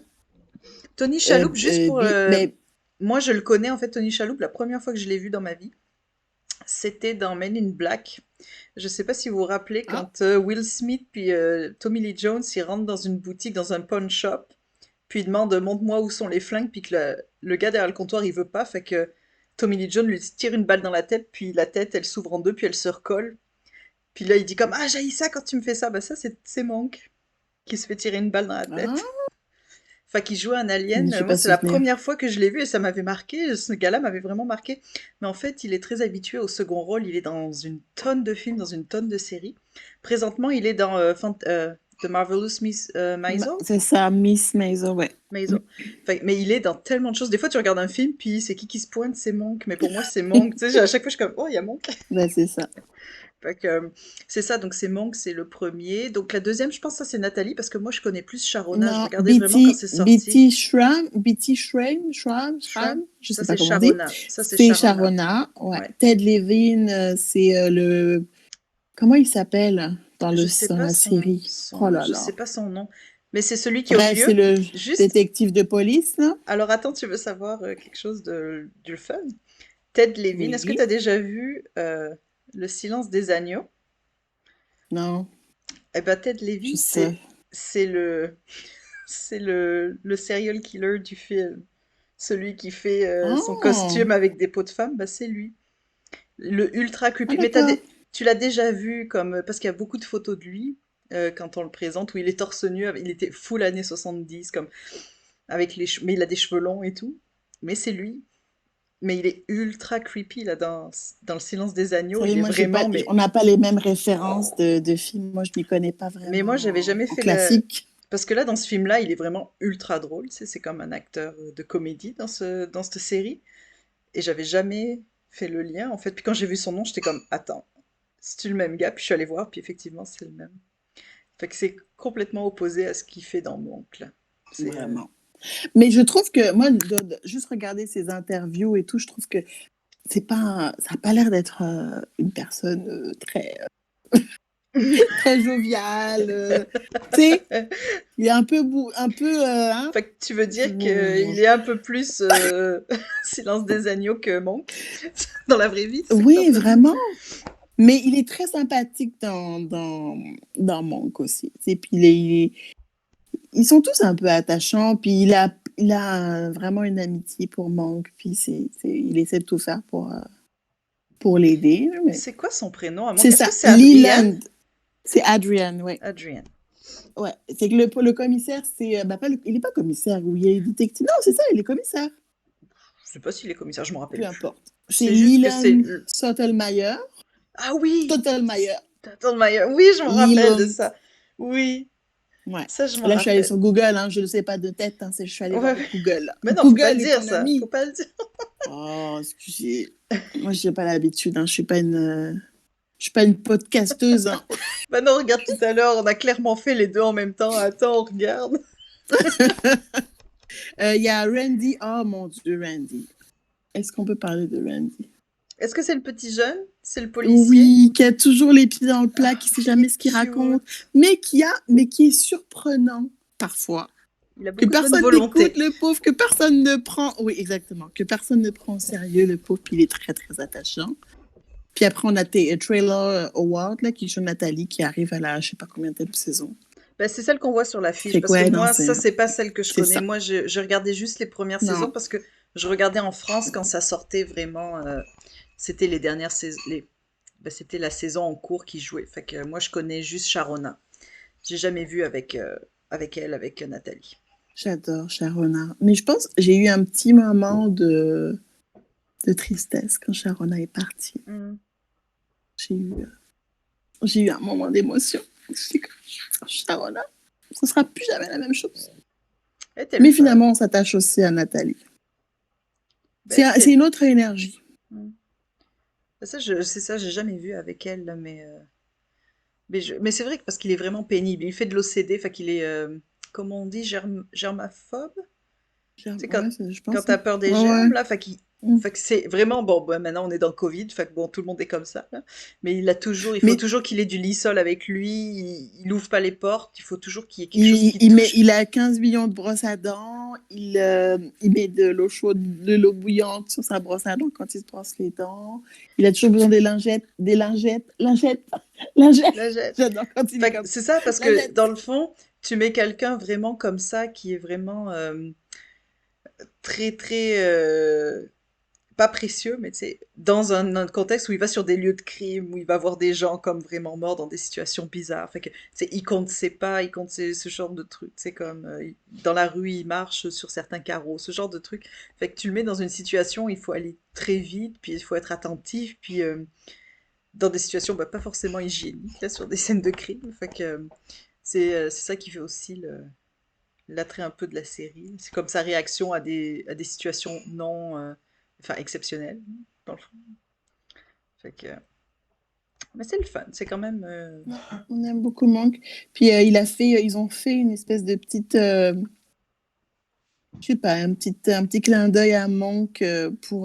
Tony Shalhoub, juste pour... Mais moi, je le connais, en fait, Tony Shalhoub. La première fois que je l'ai vu dans ma vie, c'était dans Men in Black. Je sais pas si vous vous rappelez ah, quand Will Smith puis Tommy Lee Jones, ils rentrent dans une boutique, dans un pawn shop, puis ils demandent montre-moi où sont les flingues, puis que le gars derrière le comptoir, il veut pas, fait que Tommy Lee Jones lui tire une balle dans la tête, puis la tête, elle s'ouvre en deux, puis elle se recolle. Puis là, il dit comme ah, j'haïs ça quand tu me fais ça. Bah ça, c'est Monk qui se fait tirer une balle dans la tête. ah, Enfin, qui joue un je alien. sais Moi, pas c'est la souvenir. première fois que je l'ai vu et ça m'avait marqué. Ce gars-là m'avait vraiment marqué. Mais en fait, il est très habitué au second rôle. Il est dans une tonne de films, dans une tonne de séries. Présentement, il est dans The Marvelous Miss Maisel. C'est ça, Miss Maisel, ouais. Maisel. Enfin, mais il est dans tellement de choses. Des fois, tu regardes un film, puis c'est qui se pointe? C'est Monk. Mais pour moi, c'est Monk. Tu sais, à chaque fois, je suis comme, oh, il y a Monk. Ben, c'est ça. Fait que, c'est ça, donc c'est Monk, c'est le premier. Donc la deuxième, je pense que ça c'est Nathalie, parce que moi je connais plus Sharona. Je Non, regardais vraiment quand c'est sorti. Shram, Shram, je ça sais pas c'est comment on dit. Sharona. Ça c'est C'est Sharona. Sharona, ouais. Ouais. Ted Levin, c'est comment il s'appelle Je sais dans pas la série? Oh là je sais là. pas son nom. Mais c'est celui qui est au Bref, c'est milieu. le Juste, détective de police, là. alors attends, tu veux savoir quelque chose du fun? Ted Levin, est-ce que tu Oui, as déjà vu Le silence des agneaux? non, Eh ben Ted Levin, je sais. c'est le, c'est le serial killer du film. celui qui fait son Oh, costume avec des peaux de femme, bah c'est lui. Le ultra ah, creepy. Mais d'accord. tu l'as déjà vu comme parce qu'il y a beaucoup de photos de lui quand on le présente où il est torse nu, il était full années 70 comme avec mais il a des cheveux longs et tout. Mais c'est lui. Mais il est ultra creepy là dans Le Silence des Vous agneaux. savez, Il est moi, vraiment on mais n'a pas les mêmes références de films. Moi, je m'y connais pas moi vraiment j'avais jamais en fait le classique. parce que là dans ce film-là, il est vraiment ultra drôle. Tu sais, c'est comme un acteur de comédie dans cette série. Et j'avais jamais fait le lien en fait. Puis quand j'ai vu son nom, j'étais comme attends, c'est-tu le même gars? Puis je suis allée voir, puis effectivement c'est le même. Fait que c'est complètement opposé à ce qu'il fait dans Moncle. C'est Vraiment. Mais je trouve que moi, juste regarder ses interviews et tout, je trouve que c'est pas, ça n'a pas l'air d'être une personne très joviale. Tu sais, il est un peu, hein, Fait que tu veux dire je- qu'il est un peu plus Silence des agneaux que Monk dans la vraie vie, c'est que t'es en oui, train de me vraiment. dire? Mais il est très sympathique dans Monk aussi. Et puis ils sont tous un peu attachants. Puis il a vraiment une amitié pour Monk. Puis il essaie de tout faire pour l'aider. Mais C'est quoi son prénom à Monk? c'est Est-ce ça. que c'est Adrienne? Leland, c'est Adrian, ouais. Adrienne. Ouais, c'est que le commissaire, c'est. Bah, pas il n'est pas commissaire, ou il est détective. Non, c'est ça, il est commissaire. Je sais pas s'il est commissaire, je me rappelle Peu plus. importe. Je C'est sais juste que c'est Leland Sottelmeyer. Ah oui! Sottelmeyer. Attends, Maya. Oui, je me rappelle de Leland. ça. Oui, Ouais. ça je me Là, je suis allée rappelle. sur Google, hein, je ne sais pas de tête, hein, je suis allée Ouais, voir ouais. Google. Mais non, faut pas le Google est dire ton ça. Faut ami. pas le dire. Oh, excusez. Moi, je n'ai pas l'habitude, hein, je suis pas une podcasteuse. Hein. Bah non, regarde tout à l'heure, on a clairement fait les deux en même temps. Attends, on regarde. Il y a Randy. Oh mon Dieu, Randy. Est-ce qu'on peut parler de Randy? Est-ce que c'est le petit jeune? C'est le policier? Oui, qui a toujours les pieds dans le plat, qui Ah, sait il jamais est ce qu'il raconte, cute. mais qui est surprenant parfois. Il a Que beaucoup de bonne personne n'écoute, volonté. le pauvre, que personne ne prend. Oui, exactement. Que personne ne prend au sérieux, le pauvre, puis il est très, très attachant. Puis après, on a Trailer Howard, là, qui joue Nathalie, qui arrive à la, je sais pas combien de saison. Bah, c'est celle qu'on voit sur l'affiche, Fait parce que quoi, non, moi, ça, c'est pas celle que je c'est connais. ça. Moi, je regardais juste les premières saisons Non, parce que je regardais en France quand ça sortait vraiment. C'était les dernières saisons. C'était la saison en cours qui jouait. Fait que moi, je connais juste Sharona. J'ai jamais vu avec elle, avec Nathalie. j'adore Sharona. Mais je pense, j'ai eu un petit moment de tristesse quand Sharona est partie. Hmm. J'ai eu, euh, j'ai eu un moment d'émotion. J'étais comme, Sharona, ce sera plus jamais la même chose. Elle était le Mais fun. finalement, on s'attache aussi à Nathalie. Ben, elle C'est était. une autre énergie. Hmm. Ben, ça, c'est ça, j'ai jamais vu avec elle, là, mais c'est vrai que parce qu'il est vraiment pénible. Il fait de l'OCD, fait qu'il est, comment on dit, germaphobe? Tu sais, Ouais, je quand pense. t'as peur des Ouais, ouais. germes, là, Mm. fait que c'est vraiment, bon, bah, maintenant on est dans le Covid, fait que bon, tout le monde est comme ça, là. Mais il faut Mais toujours qu'il ait du Lysol avec lui, il ouvre pas les portes, il faut toujours qu'il y ait quelque chose qui touche. il a 15 millions de brosses à dents. Il met de l'eau chaude, de l'eau bouillante sur sa brosse à dents quand il se brosse les dents. Il a toujours besoin lingettes. Là, J'adore quand il est fait que comme ça. c'est ça, parce que Lingettes. dans le fond, tu mets quelqu'un vraiment comme ça, qui est vraiment très, très, pas précieux, mais tu sais, dans un contexte où il va sur des lieux de crime, où il va voir des gens comme vraiment morts dans des situations bizarres. Fait que, tu sais, il compte ses pas, il compte ce genre de trucs. Tu sais, comme dans la rue, il marche sur certains carreaux, ce genre de trucs. Fait que tu le mets dans une situation où il faut aller très vite, puis il faut être attentif, puis dans des situations bah, pas forcément hygiéniques, là, sur des scènes de crime. Fait que c'est ça qui fait aussi l'attrait un peu de la série. C'est comme sa réaction à des situations non, enfin exceptionnelles, dans le fond. Fait que, mais c'est le fun, c'est quand même. On aime beaucoup Monk. Puis ils ont fait une espèce de petite, je sais pas, un petit clin d'œil à Monk pour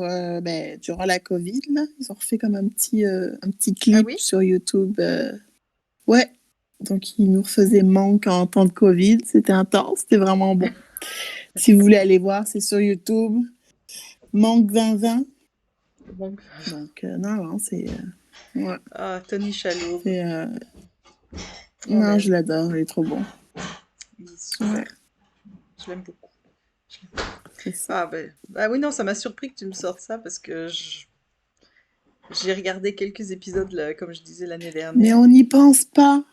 durant la Covid là. Ils ont refait comme un petit Ah clip oui? sur YouTube. Ouais. Donc ils nous refaisaient Monk en temps de Covid. C'était intense, c'était vraiment bon. Si vous voulez aller voir, c'est sur YouTube. Monk 2020. Bon. Donc non, ouais, Ah, Tony Shalhoub, c'est on non, l'aime. je l'adore, il est trop bon. Il est Ouais. super. Je l'aime beaucoup. Je l'aime beaucoup. c'est ça. Ah ben, ah oui, non, ça m'a surpris que tu me sortes ça parce que j'ai regardé quelques épisodes, là, comme je disais l'année Mais dernière. on n'y pense pas.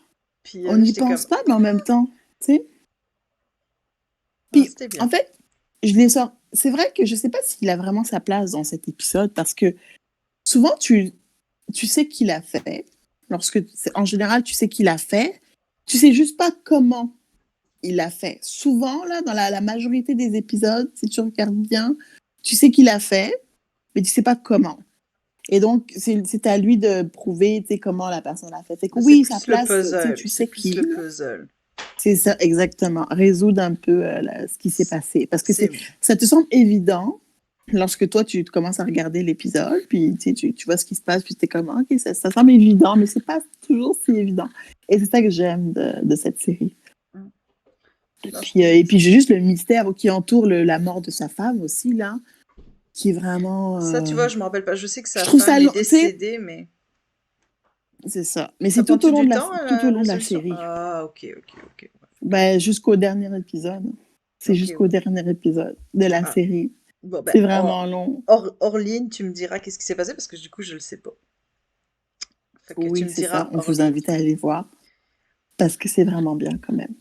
Puis On n'y j'étais pense comme, pas, mais en même temps, tu sais. ah, Puis, c'était en bien. fait, je les sors. C'est vrai que je sais pas s'il a vraiment sa place dans cet épisode parce que souvent, tu sais qui l'a fait. En général, tu sais qui l'a fait. Tu sais juste pas comment il l'a fait. Souvent, là, dans la majorité des épisodes, si tu regardes bien, tu sais qui l'a fait, mais tu sais pas comment. Et donc, c'est à lui de prouver, tu sais, comment la personne l'a fait. C'est que Ben, c'est oui, sa plus le place, tu sais, puzzle. tu C'est sais plus qui. le puzzle. C'est ça, exactement. Résoudre un peu ce qui s'est C'est, passé. Parce que c'est- ça te semble évident lorsque toi, tu commences à regarder l'épisode, puis tu, sais, tu vois ce qui se passe, puis tu es comme, OK, ça semble évident, mais c'est pas toujours si évident. Et c'est ça que j'aime de cette série. non, Et puis j'ai juste le mystère qui entoure la mort de sa femme aussi, là, qui est vraiment... ça, tu vois, je me rappelle pas. Je sais que je sa trouve femme ça est long, tu sais, décédée, mais c'est ça. Mais ça c'est prend-tu du temps, tout au la long de la résolution? série. Ah, ok, ok, ok. Ben, jusqu'au dernier épisode. C'est Ok, jusqu'au ouais. dernier épisode de la Ah, série. bon, ben, C'est vraiment long. hors ligne, tu me diras qu'est-ce qui s'est passé parce que du coup, je le sais pas. Fait que tu Oui, me c'est ça. diras On hors vous ligne. invite à aller voir parce que c'est vraiment bien quand même.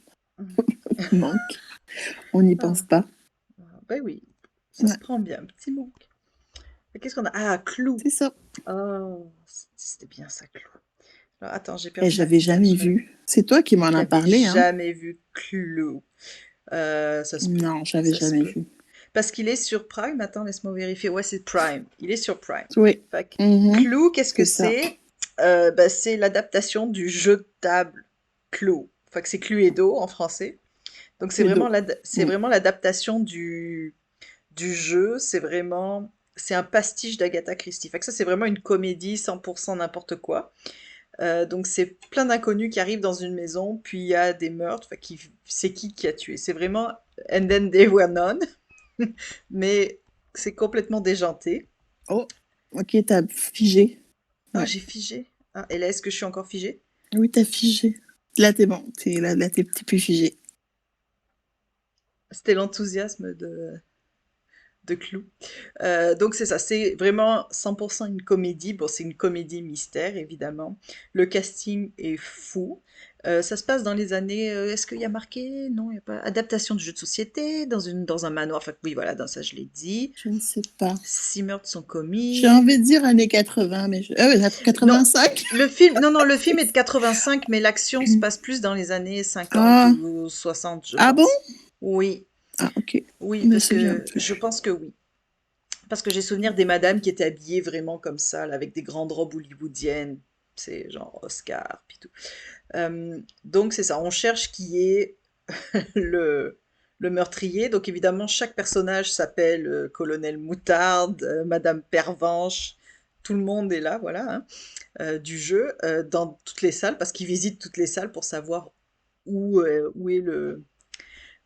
Il manque. On n'y pense Ah, pas. ah, ben oui, ça se Ouais, prend bien, petit manque. Et qu'est-ce qu'on a? Ah, Clou. c'est ça. Oh, c'était bien ça, Clou. Alors, attends, j'ai Et perdu ma j'avais petite jamais image. vu. C'est toi qui m'en as J'avais parlé, hein? jamais vu Clou. Ça se peut. Non, j'avais Ça se jamais peut. vu. Parce qu'il est sur Prime. Attends, laisse-moi vérifier. Ouais, c'est Prime. Il est sur Prime. Oui. Fait que Mhm. Clou, qu'est-ce que C'est ça. c'est? Bah, c'est l'adaptation du jeu de table Clou. Fait que c'est Cluedo en français. Donc Cluedo. c'est Mm. vraiment l'adaptation du jeu. C'est un pastiche d'Agatha Christie. Fait que ça, c'est vraiment une comédie 100% n'importe quoi. Donc c'est plein d'inconnus qui arrivent dans une maison, puis il y a des meurtres. Fait c'est qui a tué? C'est vraiment And then they were none, mais c'est complètement déjanté. Oh, ok, t'as figé. Ah, Ouais. j'ai figé. Ah, et là, est-ce que je suis encore figée? Oui, t'as figé. Là, t'es bon. Là, t'es plus figé. C'était l'enthousiasme de Clou. Donc c'est ça, c'est vraiment 100% une comédie. Bon, c'est une comédie mystère, évidemment. Le casting est fou. Ça se passe dans les années... est-ce qu'il y a marqué? Non, il n'y a pas. Adaptation du jeu de société, dans un manoir. Enfin, oui, voilà, dans ça, je l'ai dit. Je ne sais pas. 6 meurtres sont J'ai commis. envie de dire années 80, mais... ouais, Non, 85. le film est de 85, mais l'action se passe plus dans les années 50 Ah, ou 60, je ah bon? pense. Oui, Ah, ok. oui, Je me parce souviens que plus. je pense que oui. Parce que j'ai souvenir des madames qui étaient habillées vraiment comme ça, là, avec des grandes robes hollywoodiennes. C'est genre Oscar, puis tout. Donc c'est ça, on cherche qui est le, le meurtrier. Donc évidemment, chaque personnage s'appelle Colonel Moutarde, Madame Pervenche. Tout le monde est là, voilà, hein, du jeu, dans toutes les salles, parce qu'ils visitent toutes les salles pour savoir où est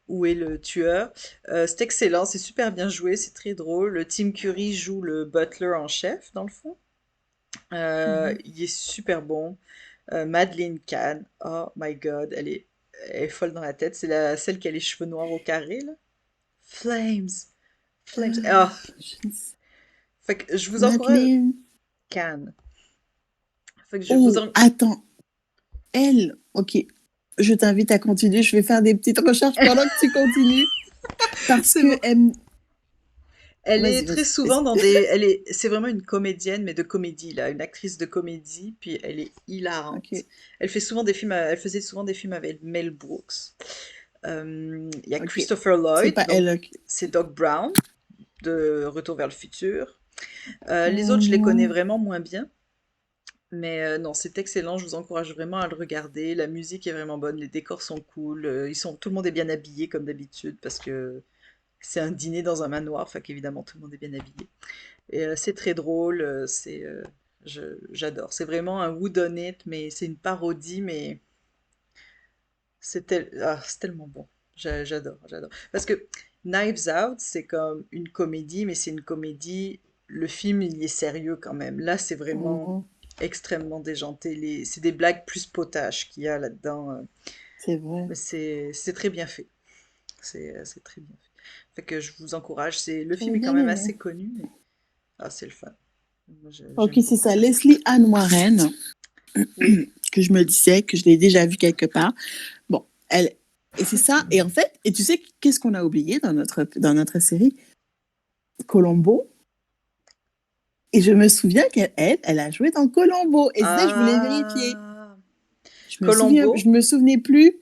où est le tueur. C'est excellent, c'est super bien joué, c'est très drôle. Tim Curry joue le butler en chef, dans le fond. Mhm. Il est super bon. Madeleine Kahn, oh my god, elle est folle dans la tête. C'est celle qui a les cheveux noirs au carré, là. Flames, Flames. Ah, Je ne sais- fait que je vous encourage. Madeleine. Kahn. Fait que je vous Oh, en... attends. Elle. Ok. Je t'invite à continuer. Je vais faire des petites recherches pendant que tu continues. Parce C'est que bon. elle... Elle est Vas-y, très vas-y, souvent vas-y. c'est vraiment une comédienne, mais de comédie, là, une actrice de comédie, puis elle est hilarante. Ok. Elle faisait souvent des films avec Mel Brooks. Il y a Ok. Christopher C'est Lloyd, pas donc elle. Ok. c'est Doc Brown de Retour vers le futur. Les autres, je les connais Oh, vraiment moins bien, mais non, c'est excellent. Je vous encourage vraiment à le regarder. La musique est vraiment bonne, les décors sont cool. Tout le monde est bien habillé comme d'habitude parce que c'est un dîner dans un manoir, fait qu'évidemment tout le monde est bien habillé. Et c'est très drôle, j'adore. C'est vraiment un whodunit, mais c'est une parodie, mais c'est tellement bon. J'adore, j'adore. Parce que Knives Out, c'est comme une comédie, mais c'est une comédie. Le film, il est sérieux quand même. Là, c'est vraiment oh, extrêmement déjanté. C'est des blagues plus potaches qu'il y a là-dedans. c'est vrai. Mais c'est très bien fait. C'est très bien fait. Fait que je vous encourage. Le film J'avais est quand bien même aimé. assez connu, mais c'est le fun. Moi, Ok, j'aime c'est beaucoup ça. ça. Leslie Ann Warren, Oui. que je me disais que je l'ai déjà vue quelque part. Bon, elle. Et c'est ça. Et en fait, et tu sais, qu'est-ce qu'on a oublié dans notre série? Colombo. Et je me souviens elle a joué dans Colombo. Et c'est ça que je voulais vérifier. Ah, Je Colombo, me souvenais plus.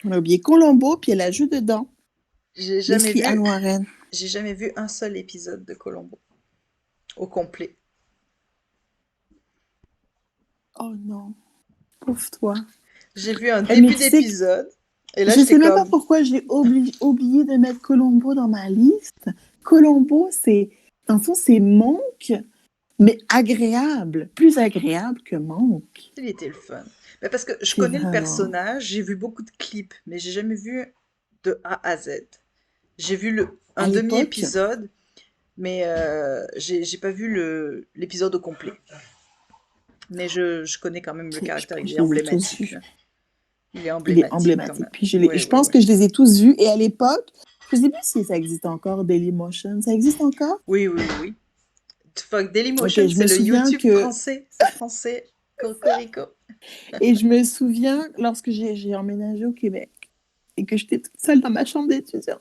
On a oublié Colombo, puis elle a joué dedans. j'ai jamais Leslie Ann vu, Warren. j'ai jamais vu un seul épisode de Colombo au complet. Oh non, pauvre toi. J'ai vu un Mais début tu sais, d'épisode et là je j'étais sais même pas comme, pourquoi j'ai oublié de mettre Colombo dans ma liste. Colombo, dans le fond, c'est Monk, mais agréable. Plus agréable que Monk. il était le fun. Mais parce que je C'est connais le vraiment. personnage, j'ai vu beaucoup de clips, mais j'ai jamais vu de A à Z. J'ai vu À un l'époque, demi-épisode, mais j'ai pas vu l'épisode au complet. Mais je connais quand même le caractère, il je est les ai tous emblématique, vus. là. Il est Il est emblématique quand emblématique. même. Puis Ouais, je ouais, pense ouais. que je les ai tous vus. Et à l'époque, je sais plus si ça existe encore, Dailymotion. Ça existe encore? Oui, oui, oui. Fuck, Ok, Dailymotion, je c'est me le souviens YouTube que français. C'est français. Cocorico. Et je me souviens, lorsque j'ai emménagé au Québec et que j'étais toute seule dans ma chambre d'étudiante,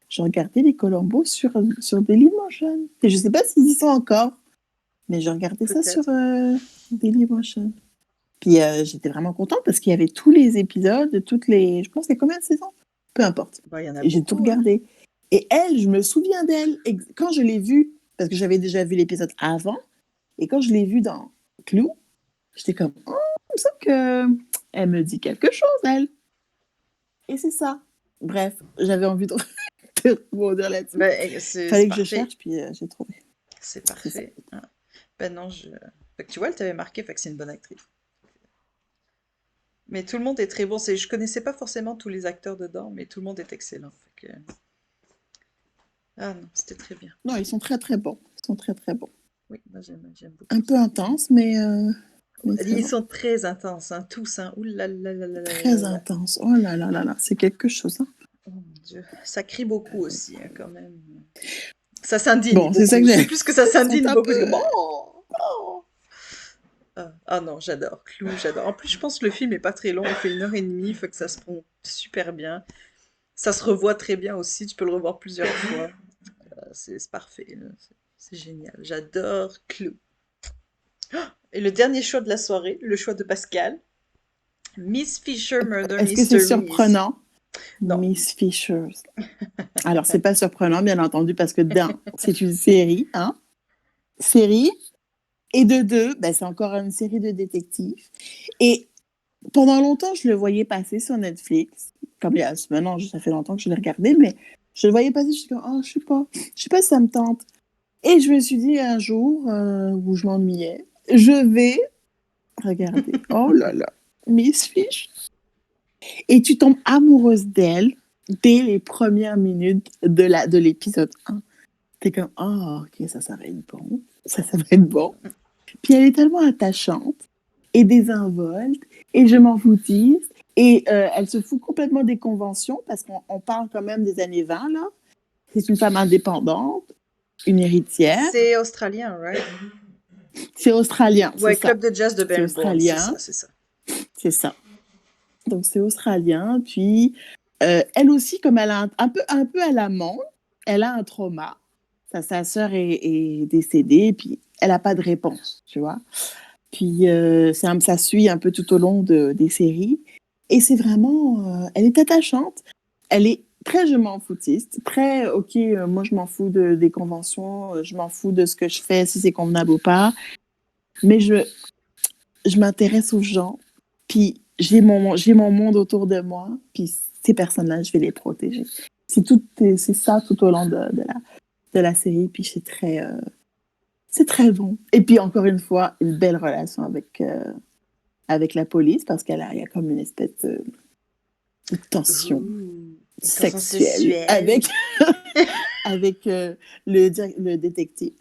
je regardais les Colombos sur Dailymotion. Et je sais pas s'ils y sont encore, mais je regardais ça sur Peut-être. Dailymotion. Puis j'étais vraiment contente parce qu'il y avait tous les épisodes, je pense qu'il y a combien de saisons? Peu importe. Bah, il y en a Et j'ai tout beaucoup, hein. regardé. Et elle, je me souviens d'elle. Et quand je l'ai vue, parce que j'avais déjà vu l'épisode avant, et quand je l'ai vue dans Clou, j'étais comme, oh, il me semble que elle me dit quelque chose, elle. Et c'est ça. Bref, j'avais envie de de rebondir là-dessus. Ben, c'est Fallait que je parfait. cherche, puis j'ai trouvé. C'est C'est ça. parfait. Hein. Ben non, Fait que tu vois, elle t'avait marqué, fait que c'est une bonne actrice. Mais tout le monde est très bon. Je connaissais pas forcément tous les acteurs dedans, mais tout le monde est excellent. Fait que... Ah non, c'était très bien. Non, ils sont très, très bons. Ils sont très, très bons. Oui, moi j'aime beaucoup Un peu ça. intenses, mais très Ils bons. sont très intenses, hein, tous, hein. Ouh là là là là là là Très là là. intenses. Oh là là là là, c'est quelque chose, hein. Oh mon Dieu. Ça crie beaucoup aussi, hein, quand même. Ça s'indigne Bon, c'est ça beaucoup. que C'est j'ai. plus que ça Ils sont s'indigne un beaucoup. peu. C'est comme, oh, oh. Non, j'adore. Clou, j'adore. En plus, je pense que le film est pas très long. Il fait 1 heure et demie. Fait que ça se prend super bien. Ça se revoit très bien aussi. Tu peux le revoir plusieurs fois. C'est parfait, là. C'est génial. J'adore Clou. Et le dernier choix de la soirée, le choix de Pascal. Miss Fisher Murder Est-ce que c'est Mysteries. surprenant? Non. Miss Fisher. Alors, c'est pas surprenant, bien entendu, parce que c'est une série, hein? Série. Et de deux, ben, c'est encore une série de détectives. Et pendant longtemps, je le voyais passer sur Netflix. Comme maintenant, ça fait longtemps que je l'ai regardé, mais je le voyais passer, je suis comme, oh, je sais pas si ça me tente. Et je me suis dit un jour où je m'ennuyais, je vais regarder. Oh là là, Miss Fish. Et tu tombes amoureuse d'elle dès les premières minutes de l'épisode 1. T'es comme, oh, ok, ça va être bon. Ça va être bon. Puis elle est tellement attachante et désinvolte et je m'en foutise. Et elle se fout complètement des conventions parce qu'on parle quand même des années 20, là. C'est une femme indépendante, une héritière. C'est australien, right? C'est australien, c'est Ouais, ça. Club de Jazz de C'est Melbourne, c'est australien, ça, c'est ça. c'est ça. Donc c'est australien. Puis elle aussi, comme elle a un peu à la montre, elle a un trauma. Sa sœur est décédée, puis elle n'a pas de réponse, tu vois. Puis ça suit un peu tout au long des séries. Et c'est vraiment... elle est attachante. Elle est très je m'en foutiste. Très, OK, moi je m'en fous des conventions, je m'en fous de ce que je fais, si c'est convenable ou pas. Mais je m'intéresse aux gens. Puis j'ai mon monde autour de moi. Puis ces personnes-là, je vais les protéger. C'est ça tout au long de la série. Puis c'est très bon. Et puis encore une fois, une belle relation avec la police parce il y a comme une espèce de tension Ouh, une tension sexuelle sexuelle. avec le détective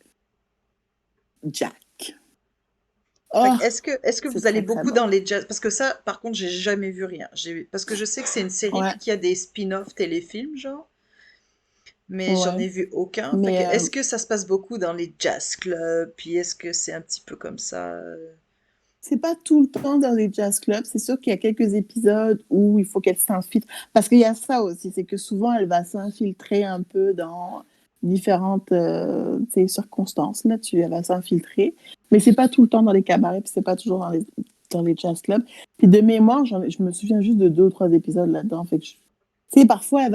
Jack. Fait Oh, que est-ce que c'est vous allez très très beaucoup bon. dans les jazz? Parce que ça, par contre, j'ai jamais vu rien. Parce que je sais que c'est une série Ouais. puis qu'il y a des spin-off téléfilms, genre. mais j'en Ouais. ai vu aucun. Fait que Mais est-ce que ça se passe beaucoup dans les jazz clubs? Puis est-ce que c'est un petit peu comme ça? c'est pas tout le temps dans les jazz clubs. C'est sûr qu'il y a quelques épisodes où il faut qu'elle s'infiltre. Parce qu'il y a ça aussi, c'est que souvent elle va s'infiltrer un peu dans différentes tu sais, circonstances là-dessus. Elle va s'infiltrer. Mais c'est pas tout le temps dans les cabarets, puis c'est pas toujours dans les jazz clubs. Puis de mémoire, je me souviens juste de 2 ou 3 épisodes là-dedans. Fait que tu sais, parfois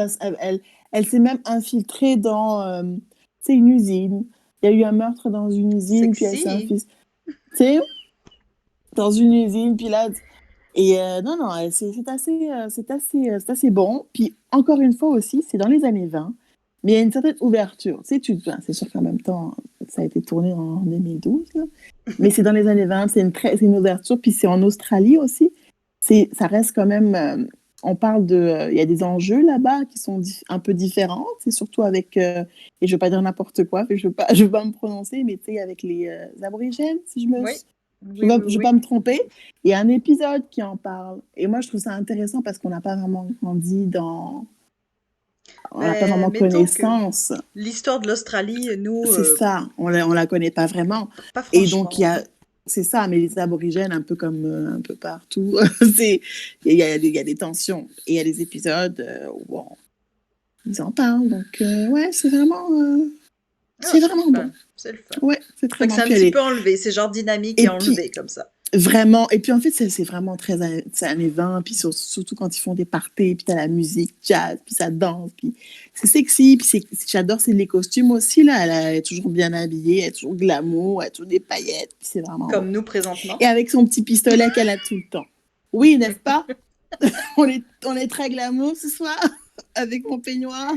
elle s'est même infiltrée dans tu sais, une usine. Il y a eu un meurtre dans une usine, puis elle s'est Sexy. infiltrée. Tu sais, dans une usine, puis là, et non, non, c'est assez bon. Puis encore une fois aussi, c'est dans les années 20, mais il y a une certaine ouverture. Tu sais, ben, c'est sûr qu'en même temps, ça a été tourné en 2012, là. Mais c'est dans les années 20, c'est une ouverture, puis c'est en Australie aussi. Ça reste quand même, on parle il y a des enjeux là-bas qui sont un peu différents, c'est surtout avec, et je ne veux pas dire n'importe quoi, je veux pas me prononcer, mais tu sais, avec les aborigènes, si Oui, je oui, ne oui, vais oui. pas me tromper. Il y a un épisode qui en parle. Et moi, je trouve ça intéressant parce qu'on n'a pas vraiment grandi dans... On n'a pas Ben, vraiment mettons que connaissance. l'histoire de l'Australie, nous, C'est ça. On la connaît pas vraiment. pas Et donc, franchement. c'est ça, mais les aborigènes, un peu comme un peu partout, c'est, il y a des tensions. Et il y a des épisodes où ils en parlent. Donc, ouais, Ah, c'est c'est le vraiment bon. fun. C'est le fun. Ouais, c'est très Fait que bon. c'est un Puis, petit peu enlevé. C'est genre dynamique et et puis, enlevé comme ça. vraiment, et puis en fait, c'est vraiment très années 20, puis surtout quand ils font des parties, puis t'as la musique jazz, puis ça danse, puis c'est sexy, puis j'adore les costumes aussi, là, elle est toujours bien habillée, elle est toujours glamour, elle a toujours des paillettes, puis c'est vraiment bon. Comme nous Et présentement. avec son petit pistolet qu'elle a tout le temps. Oui, n'est-ce pas? On est très glamour ce soir, avec mon peignoir.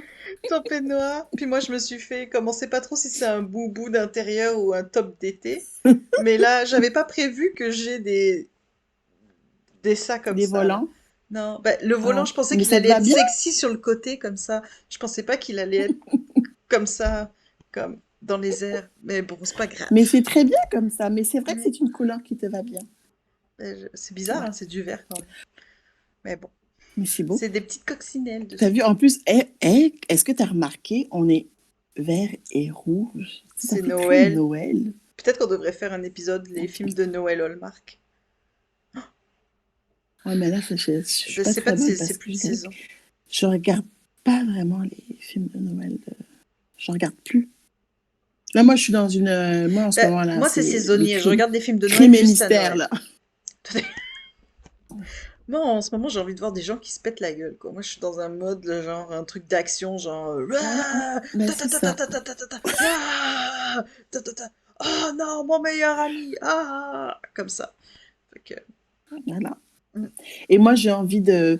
Ton peignoir. Puis moi, je me suis fait, comme on sait pas trop si c'est un boubou d'intérieur ou un top d'été. Mais là, j'avais pas prévu que j'ai des sacs comme Des ça, là. volants. Non, ben, le volant, Ah, je pensais mais qu'il ça te allait va être bien? sexy sur le côté comme ça. Je pensais pas qu'il allait être comme ça, comme dans les airs. Mais bon, c'est pas Mais grave. c'est très bien comme ça, mais c'est vrai que Mm. c'est une couleur qui te va bien. C'est bizarre, Ouais, hein, c'est du vert quand même. Mais bon, mais c'est beau. c'est des petites coccinelles T'as vu, dessus. en plus, est-ce que t'as remarqué, on est vert et rouge. Ça C'est fait très Noël. Noël. Peut-être qu'on devrait faire un épisode, les films de Noël Hallmark. Ouais, mais là, je suis Ben, pas c'est pas très de bonne c'est parce plus que de saison. je regarde pas vraiment les films de Noël. Je regarde plus. Là, moi, je suis dans une. Moi, en ce Ben, moment, là, moi, c'est c'est le saisonnier. Je regarde des films de Noël crime et juste à mystère, Noël. là. Non, en ce moment, j'ai envie de voir des gens qui se pètent la gueule, quoi. Moi, je suis dans un mode, genre, un truc d'action, genre, ah, Ben, ta ta c'est ta ta ça. ta ta ta ta ta, ah, ta ta ta, oh non, mon meilleur ami, ah, comme ça. Fait que, Voilà. mm. Et moi, j'ai envie de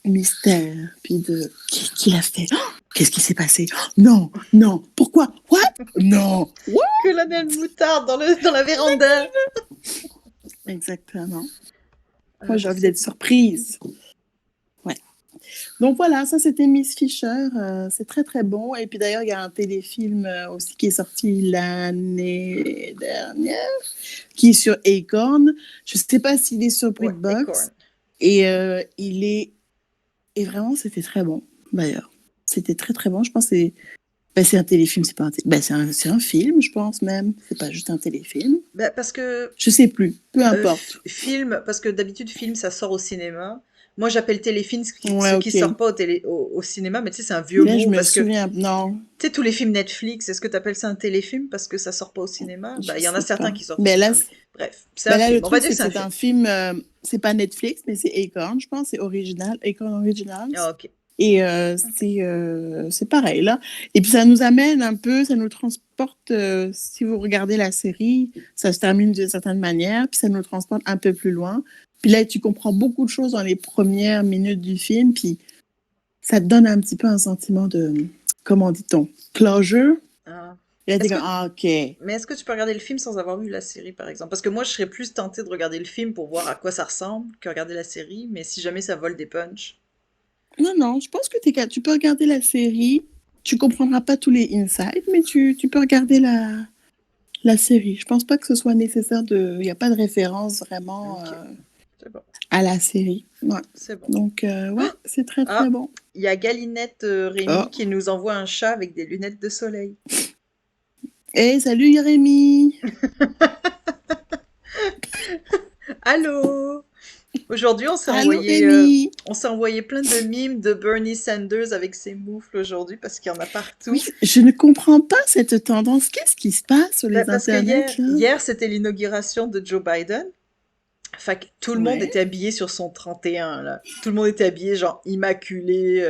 mystère, puis de qui l'a fait? Oh, qu'est-ce qui s'est passé? Oh, non, non, pourquoi? What? Non, what? Colonel Moutarde dans la véranda. Exactement. Moi, Ah, j'ai je envie sais d'être bien. surprise. Ouais. Donc voilà, ça c'était Miss Fisher. C'est très très bon. Et puis d'ailleurs, il y a un téléfilm aussi qui est sorti l'année dernière, qui est sur Acorn. Je ne sais pas s'il est sur Ouais, BritBox. Acorn. Et et vraiment, c'était très bon. D'ailleurs, c'était très très bon. Je pense que c'est un téléfilm, c'est pas c'est un film, je pense même. C'est pas juste un téléfilm. Ben, parce que Je sais plus. Peu importe. film, parce que d'habitude, film, ça sort au cinéma. Moi, j'appelle téléfilm Ouais, ce qui ok. sort pas au cinéma, mais tu sais, c'est un vieux Mais là, je mot me parce que, tu souviens. Non, sais, tous les films Netflix, est-ce que tu appelles ça un téléfilm parce que ça sort pas au cinéma? Bah, je il y en a sais pas. certains qui sortent au Mais là, cinéma. Mais bref, c'est un le film. On va truc, dire c'est que que c'est un c'est film. un film, c'est pas Netflix, mais c'est Acorn, je pense, c'est original, Acorn Originals. Ah, ok. Et Ok. c'est pareil, là. Et puis ça nous amène un peu, ça nous transporte, si vous regardez la série, ça se termine d'une certaine manière, puis ça nous transporte un peu plus loin. Puis là, tu comprends beaucoup de choses dans les premières minutes du film, puis ça te donne un petit peu un sentiment de, comment dit-on, closure. Ah. Et là, t'es Est-ce comme, que, ah, ok. mais est-ce que tu peux regarder le film sans avoir vu la série, par exemple? Parce que moi, je serais plus tentée de regarder le film pour voir à quoi ça ressemble que regarder la série, mais si jamais ça vole des punchs. Non, non, je pense que tu peux regarder la série. Tu comprendras pas tous les insights, mais tu peux regarder la série. Je pense pas que ce soit nécessaire de. Il n'y a pas de référence vraiment. Ok. C'est bon, à la série. Ouais. c'est bon. Donc, ouais, c'est très, très Ah, bon. il y a Galinette Rémi Oh. qui nous envoie un chat avec des lunettes de soleil. Hey, salut Jérémy! Allô? Aujourd'hui, Allô Rémi! on s'est envoyé plein de mimes de Bernie Sanders avec ses moufles aujourd'hui parce qu'il y en a Oui, partout. je ne comprends pas cette tendance. Qu'est-ce qui se passe sur les Parce que internets, là? hier c'était l'inauguration de Joe Biden. Fait que tout le monde Ouais, était habillé sur son 31, là. Tout le monde était habillé, genre, immaculé,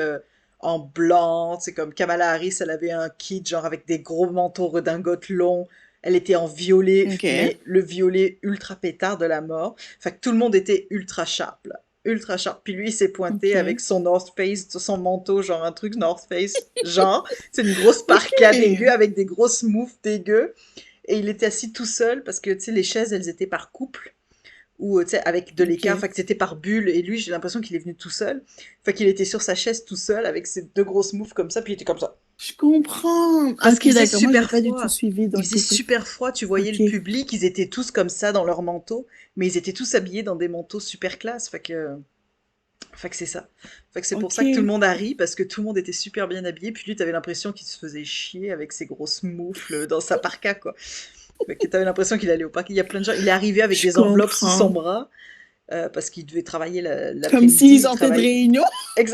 en blanc. C'est comme Kamala Harris, elle avait un kit, genre, avec des gros manteaux redingotes longs. Elle était en violet, ok, mais le violet ultra pétard de la mort. Fait que tout le monde était ultra sharp, là. Ultra sharp. Puis lui, il s'est pointé ok, avec son North Face, son manteau, genre un truc North Face, genre. C'est une grosse ok. parka dégueu avec des grosses moufles dégueu. Et il était assis tout seul parce que, tu sais, les chaises, elles étaient par couple ou tu sais avec de l'écart, Ok. fait que c'était par bulle et lui j'ai l'impression qu'il est venu tout seul, fait qu'il était sur sa chaise tout seul avec ses deux grosses moufles comme ça puis il était comme ça Je comprends. parce Ok, qu'il faisait d'accord. Moi, j'ai super pas du tout froid. suivi, Il donc faisait écoute. super froid, tu voyais le Ok, public, ils étaient tous comme ça dans leurs manteaux, mais ils étaient tous habillés dans des manteaux super classe, fait que c'est ça. Fait que c'est pour ok. ça que tout le monde a ri parce que tout le monde était super bien habillé, puis lui t'avais l'impression qu'il se faisait chier avec ses grosses moufles dans sa parka quoi. Fait que t'avais l'impression qu'il allait au parc. Il y a plein de gens. Il est arrivé avec Je des enveloppes sous son comprends. bras parce qu'il devait travailler Comme l'après-midi, s'ils il sortaient de travaille. réunion,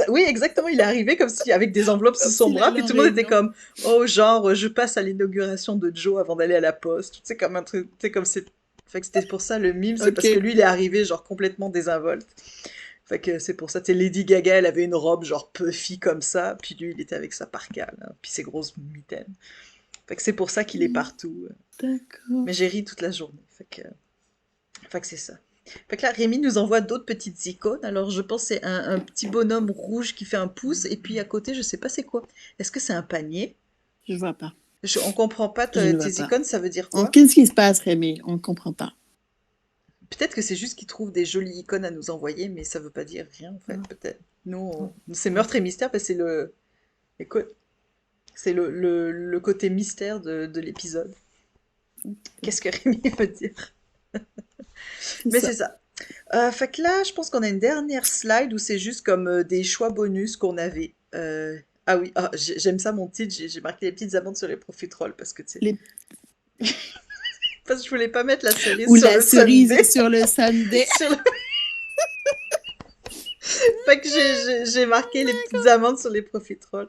Oui, exactement, il est arrivé comme si avec des enveloppes sous comme son s'il bras, allait puis en tout le monde était réunion. comme oh genre je passe à l'inauguration de Joe avant d'aller à la poste. Tu sais comme un truc, tu sais comme c'est fait que c'était pour ça le mime, c'est Ok. parce que lui il est arrivé genre complètement désinvolte. Fait que c'est pour ça, tu sais Lady Gaga, elle avait une robe genre puffy comme ça, puis lui il était avec sa parka là, puis ses grosses mitaines. Fait que c'est pour ça qu'il est Hmm, partout. d'accord. Mais j'ai ri toute la journée. Fait que c'est ça. Fait que là, Rémi nous envoie d'autres petites icônes. Alors, je pense que c'est un petit bonhomme rouge qui fait un pouce. Et puis à côté, je sais pas c'est quoi. Est-ce que c'est un panier? Je vois pas. On comprend pas Je ne vois tes pas. icônes, ça veut dire Oh, quoi? qu'est-ce qui se passe, Rémi? On ne comprend pas. Peut-être que c'est juste qu'il trouve des jolies icônes à nous envoyer, mais ça veut pas dire rien en fait, Ah, peut-être. Nous, ah, c'est ah. meurtre et mystère, parce que c'est le. Écoute, c'est le côté mystère de l'épisode. Qu'est-ce que Rémi veut dire? C'est Mais c'est ça. ça. Fait que là, je pense qu'on a une dernière slide où c'est juste comme des choix bonus qu'on avait. Ah oui, ah, j'aime ça mon titre, j'ai marqué les petites amandes sur les profiteroles parce que tu sais, Les... parce que je voulais pas mettre la cerise Ou sur la le cerise sundae. sur le sundae. sur le... Fait que j'ai marqué les petites amandes sur les profiteroles.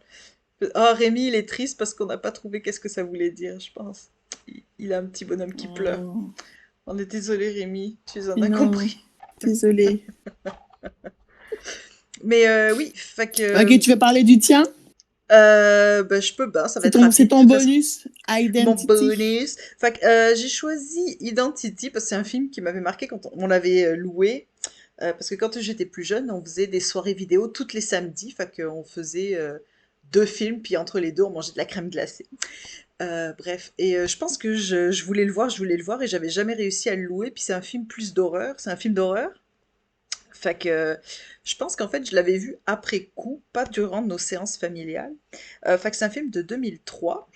Oh, Rémi, il est triste parce qu'on n'a pas trouvé qu'est-ce que ça voulait dire, je pense. Il a un petit bonhomme qui pleure. Oh, On est désolé, Rémi, tu en as non, compris. désolée. Mais oui, fait Ok, que tu veux parler du tien? bah, je peux, ben, ça va être C'est rapide de ton toute façon. bonus Mon Identity. bonus. Fait que, j'ai choisi Identity parce que c'est un film qui m'avait marqué quand on l'avait loué. Parce que quand j'étais plus jeune, on faisait des soirées vidéo toutes les samedis. Fait qu'on faisait deux films, puis entre les deux, on mangeait de la crème glacée. Bref, et je pense que je voulais le voir et j'avais jamais réussi à le louer. Puis c'est un film plus d'horreur. C'est un film d'horreur. Fait que je pense qu'en fait, je l'avais vu après coup, pas durant nos séances familiales. Fait que c'est un film de 2003.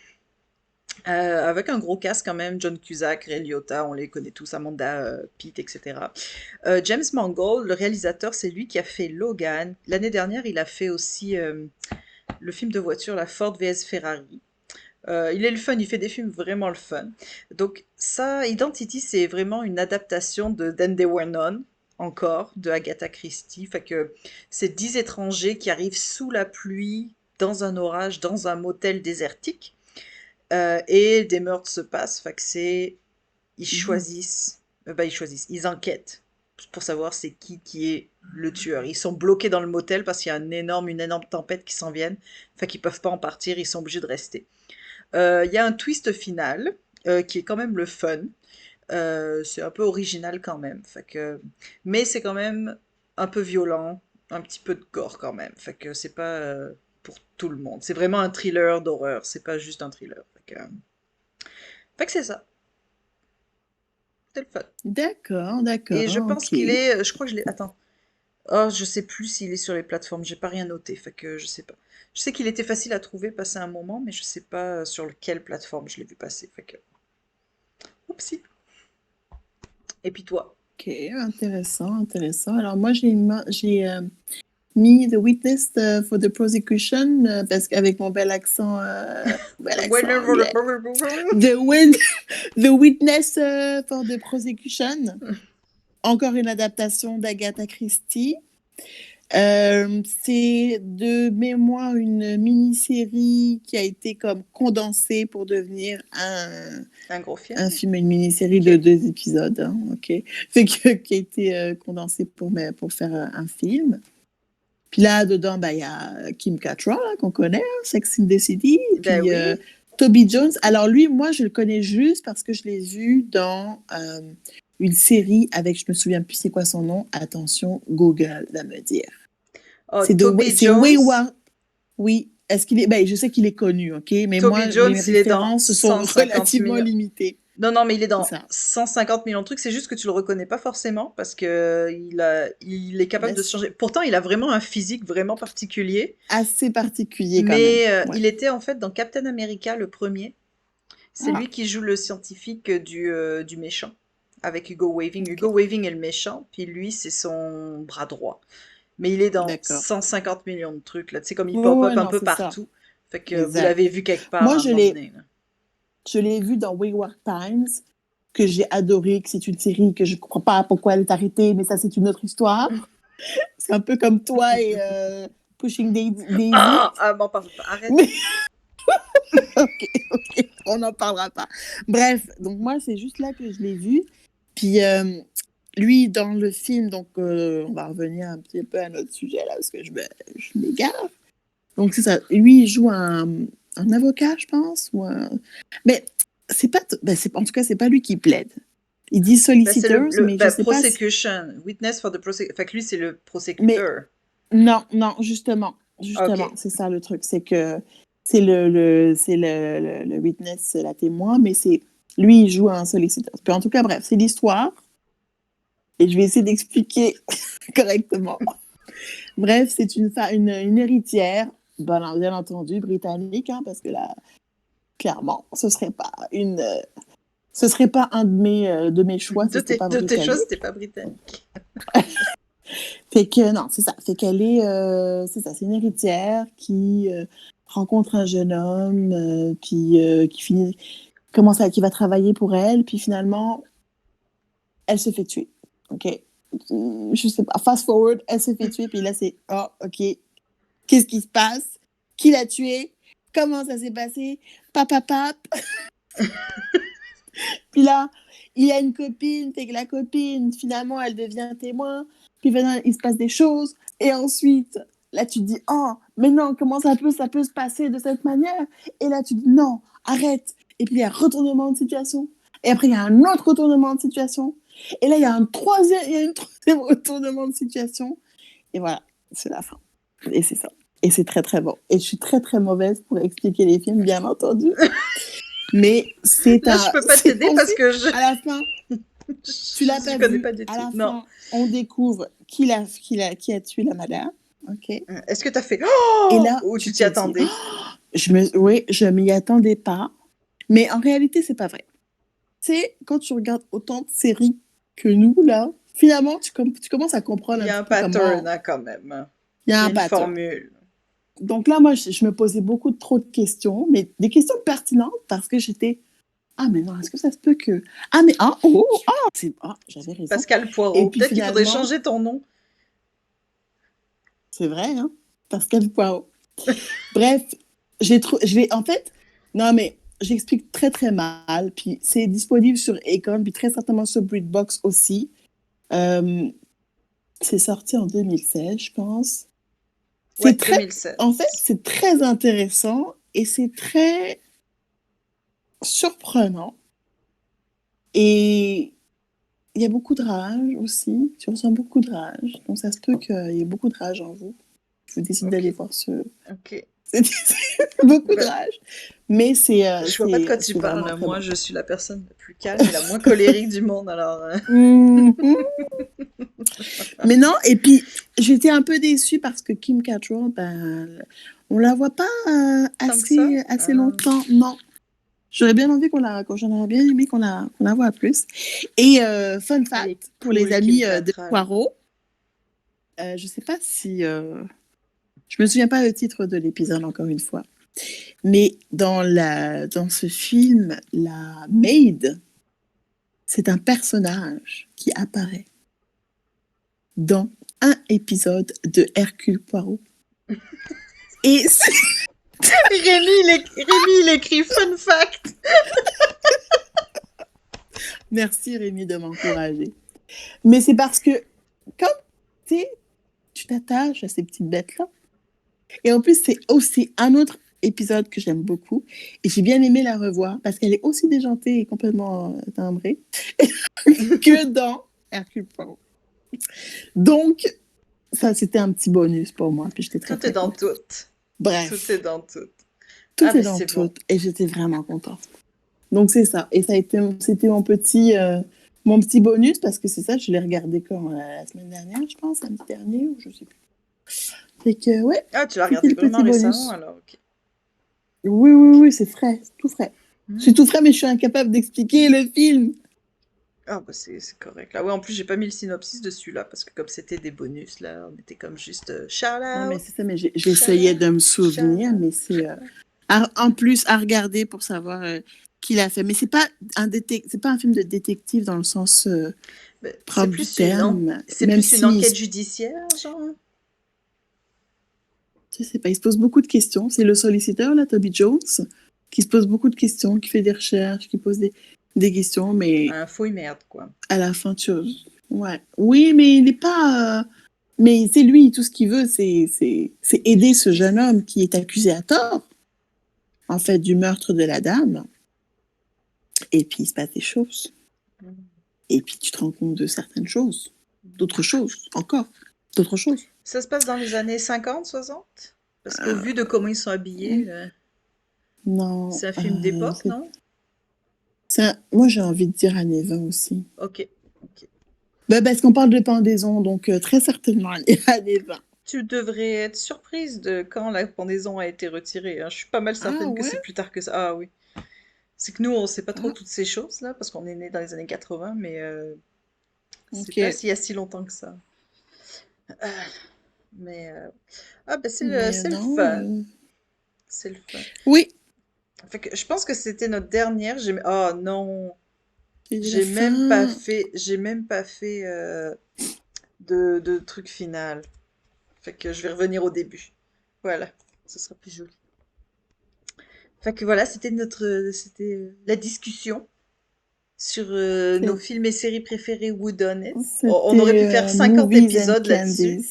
Avec un gros cast quand même, John Cusack, Ray Liotta, on les connaît tous, Amanda Peet, etc. James Mangold, le réalisateur, c'est lui qui a fait Logan. L'année dernière, il a fait aussi le film de voiture, la Ford vs Ferrari. Il est le fun, il fait des films vraiment le fun. Donc ça, Identity, c'est vraiment une adaptation de Then They Were None, encore, de Agatha Christie. Fait que c'est 10 étrangers qui arrivent sous la pluie, dans un orage, dans un motel désertique. Et des meurtres se passent, fait que c'est... Ils Mhm. choisissent... ils choisissent, ils enquêtent pour savoir c'est qui est le tueur. Ils sont bloqués dans le motel parce qu'il y a une énorme tempête qui s'en vient. Fait qu'ils peuvent pas en partir, ils sont obligés de rester. Il y a un twist final qui est quand même le fun. C'est un peu original quand même. Mais c'est quand même un peu violent, un petit peu de gore quand même. Fait que c'est pas pour tout le monde. C'est vraiment un thriller d'horreur, c'est pas juste un thriller. Fait que c'est ça, c'est le fun. D'accord, Et je d'accord, pense ok. qu'il est, je crois que je l'ai, attends. Oh, je sais plus s'il est sur les plateformes, j'ai pas rien noté, fait que je sais pas. Je sais qu'il était facile à trouver passer un moment, mais je sais pas sur quelle plateforme je l'ai vu passer, fait que... Oupsie. Et puis toi? Ok, intéressant, intéressant. Alors moi, j'ai mis The Witness for the Prosecution parce qu'avec mon bel accent anglais. The, The Witness for the Prosecution, encore une adaptation d'Agatha Christie. C'est de mémoire une mini-série qui a été comme condensée pour devenir Un gros film. un film, une mini-série de 2 épisodes. Hein, ok. Qui a été condensée pour faire un film. Puis là, dedans, il y a Kim Cattrall, hein, qu'on connaît, hein, Sex and the City. Ben Puis oui. Toby Jones. Alors lui, moi, je le connais juste parce que je l'ai vu dans une série avec, je me souviens plus c'est quoi son nom. Attention, Google va me dire. Oh, C'est Toby Jones. Wayward. Oui. Est-ce qu'il est... Ben, je sais qu'il est connu, ok? Mais Toby moi, Jones, mes il est dans références sont 150 relativement millions. limitées. Non, mais il est C'est dans ça. 150 millions de trucs. C'est juste que tu le reconnais pas forcément parce que il est capable Ben, de se changer. Pourtant, il a vraiment un physique vraiment particulier. assez particulier quand même. Mais Ouais. il était en fait dans Captain America le premier. C'est Ah, lui qui joue le scientifique du méchant avec Hugo Weaving. ok. Hugo Weaving est le méchant, puis lui, c'est son bras droit. Mais il est dans D'accord. 150 millions de trucs, là. Tu sais, comme il pop-up Ouais, un non, peu c'est ça. partout. Fait que vous Exact. l'avez vu quelque part Moi, à un moment donné, là. je l'ai vu dans Wayward Times, que j'ai adoré, que c'est une série que je ne comprends pas pourquoi elle est arrêtée, mais ça, c'est une autre histoire. C'est un peu comme toi et Pushing Daisy. M'en parle pas. Arrête. Mais... ok, on n'en parlera pas. Bref, donc moi, c'est juste là que je l'ai vu. Puis lui, dans le film, donc on va revenir un petit peu à notre sujet là, parce que je m'égare. Donc c'est ça, lui, il joue un avocat, je pense. Mais c'est pas... en tout cas, c'est pas lui qui plaide. Il dit C'est solicitors, mais je sais pas si... prosecution. Witness for the prosecution. Fait que lui, c'est le Mais prosécuteur. non, justement, Ok. c'est ça le truc, c'est que c'est le witness, la témoin, mais c'est lui, il joue un solliciteur. Puis en tout cas, bref, c'est l'histoire, et je vais essayer d'expliquer correctement. Bref, c'est une héritière, bien entendu, britannique, hein, parce que là, clairement, ce serait pas un de mes choix si c'était pas De tes choses, britannique. c'était pas britannique. Fait que non, c'est ça. Fait qu'elle est, c'est ça, c'est une héritière qui rencontre un jeune homme, puis qui va travailler pour elle, puis finalement, elle se fait tuer. Ok, je sais pas. Fast forward, elle se fait tuer, puis là c'est, oh, ok, qu'est-ce qui se passe? Qui l'a tué? Comment ça s'est passé? Pap. Puis là, il y a une copine, fait que la copine, finalement, elle devient témoin. Puis maintenant, il se passe des choses. Et ensuite, là, tu te dis, oh, mais non, comment ça peut se passer de cette manière? Et là, tu dis, non, arrête. Et puis, il y a un retournement de situation. Et après, il y a un autre retournement de situation. Et là, il y a un troisième retournement de situation. Et voilà, c'est la fin. Et c'est ça. Et c'est très, très bon. Et je suis très, très mauvaise pour expliquer les films, bien entendu. Mais c'est Là, je peux pas t'aider parce que à la fin, tu l'as pas connais vu. pas du À tout. la Non. fin, on découvre qui a tué la madame. Ok. Et Est-ce que t'as fait oh là, ou tu tu t'y te dis, attendais? oui, je m'y attendais pas. Mais en réalité, c'est pas vrai. C'est quand tu regardes autant de séries que nous là, finalement, tu commences à comprendre Il y un a petit un peu comment. pattern hein, quand même. Il y Il a y a un une pattern. formule. Donc là, moi, je me posais trop de questions, mais des questions pertinentes parce que j'étais ah, mais non, est-ce que ça se peut que. Ah, mais j'avais raison. Pascal Et Poirot. puis Peut-être qu'il faudrait finalement, changer ton nom. c'est vrai, hein, Pascal Poirot. Bref, en fait, non, mais j'explique très, très mal. Puis c'est disponible sur Econ, puis très certainement sur BritBox aussi. C'est sorti en 2016, je pense. Ouais, En fait, 2016. c'est très intéressant et c'est très surprenant. Et il y a beaucoup de rage aussi. Tu ressens beaucoup de rage. Donc, ça se peut qu'il y ait beaucoup de rage en vous. Je vous décide d'aller Ok. voir Ok. beaucoup de Ben, rage. Mais je vois pas de quoi tu c'est parles. vraiment très Moi, bon. je suis la personne la plus calme et la moins colérique du monde. Alors, Mhm. Mais non, et puis j'étais un peu déçue parce que Kim Cattrall, on la voit pas tant que ça. assez longtemps. Non, J'aurais bien envie j'aurais bien aimé qu'on la voit plus. Et fun Elle est fact, pour les cool, Kim amis de Cattrall. Poirot, je sais pas si... je me souviens pas le titre de l'épisode, encore une fois. Mais dans ce film, la maid, c'est un personnage qui apparaît dans un épisode de Hercule Poirot. Et Rémi, il écrit fun fact. merci Rémi de m'encourager. Mais c'est parce que quand tu t'attaches à ces petites bêtes-là, et en plus c'est aussi un autre épisode que j'aime beaucoup, et j'ai bien aimé la revoir parce qu'elle est aussi déjantée et complètement timbrée que dans Hercule Poirot. Donc, ça, c'était un petit bonus pour moi, puis j'étais très, Tout est très dans contente. tout. Tout est Bref, dans tout. Ah, tout est mais dans c'est tout, bon. et j'étais vraiment contente. Donc, c'est ça. Et c'était mon petit bonus, parce que c'est ça, je l'ai regardé quand la semaine dernière, je pense, samedi dernier, ou je sais plus. Fait que, ouais, Ah, tu l'as c'était regardé le vraiment petit récemment, bonus. alors, ok. Oui, oui, Ok. oui, c'est frais, c'est tout frais. Je suis tout Hmm. frais, mais je suis incapable d'expliquer le film. Ah, bah c'est correct. Là, ouais, en plus, j'ai pas mis le synopsis dessus, là, parce que comme c'était des bonus, là, on était comme juste shout Non, mais out, c'est ça, mais shout j'essayais out, de me shout souvenir, out. mais c'est en plus à regarder pour savoir qui l'a fait. Mais c'est pas un film de détective dans le sens Mais propre du terme, c'est même plus une si enquête judiciaire, genre. je sais pas, il se pose beaucoup de questions. C'est le solliciteur là, Toby Jones, qui se pose beaucoup de questions, qui fait des recherches, qui pose des questions, mais Un fouille merde, quoi. à la fin, ouais, oui, mais il n'est pas. Mais c'est lui, tout ce qu'il veut, c'est aider ce jeune Justice. homme qui est accusé à tort, en fait, du meurtre de la dame. Et puis, il se passe des choses. Hmm. Et puis, tu te rends compte de certaines choses. D'autres choses, encore. D'autres choses. Ça se passe dans les années 50, 60? Parce qu'au vu de comment ils sont habillés, Non. c'est un film d'époque, non? Moi, j'ai envie de dire années 20 aussi. Ok, ok. Bah, parce qu'on parle de pendaison, donc très certainement années 20. Tu devrais être surprise de quand la pendaison a été retirée, hein. Je suis pas mal Ah certaine que ouais? c'est plus tard que ça. Ah oui. C'est que nous, on sait pas trop Ah, toutes ces choses-là, parce qu'on est né dans les années 80, mais c'est ok. pas s'il y a si longtemps que ça. Ah, mais ah ben Mais c'est le non. fun, c'est le fun. Oui, Fait que je pense que c'était notre dernière. Oh non, j'ai dit la fin. j'ai même pas fait de truc final. Fait que je vais revenir au début. Voilà, ce sera plus joli. Fait que voilà, c'était la discussion sur nos C'est- films et séries préférés Who Done It. On aurait pu C'était faire 50 Movies and épisodes là-dessus, Candies.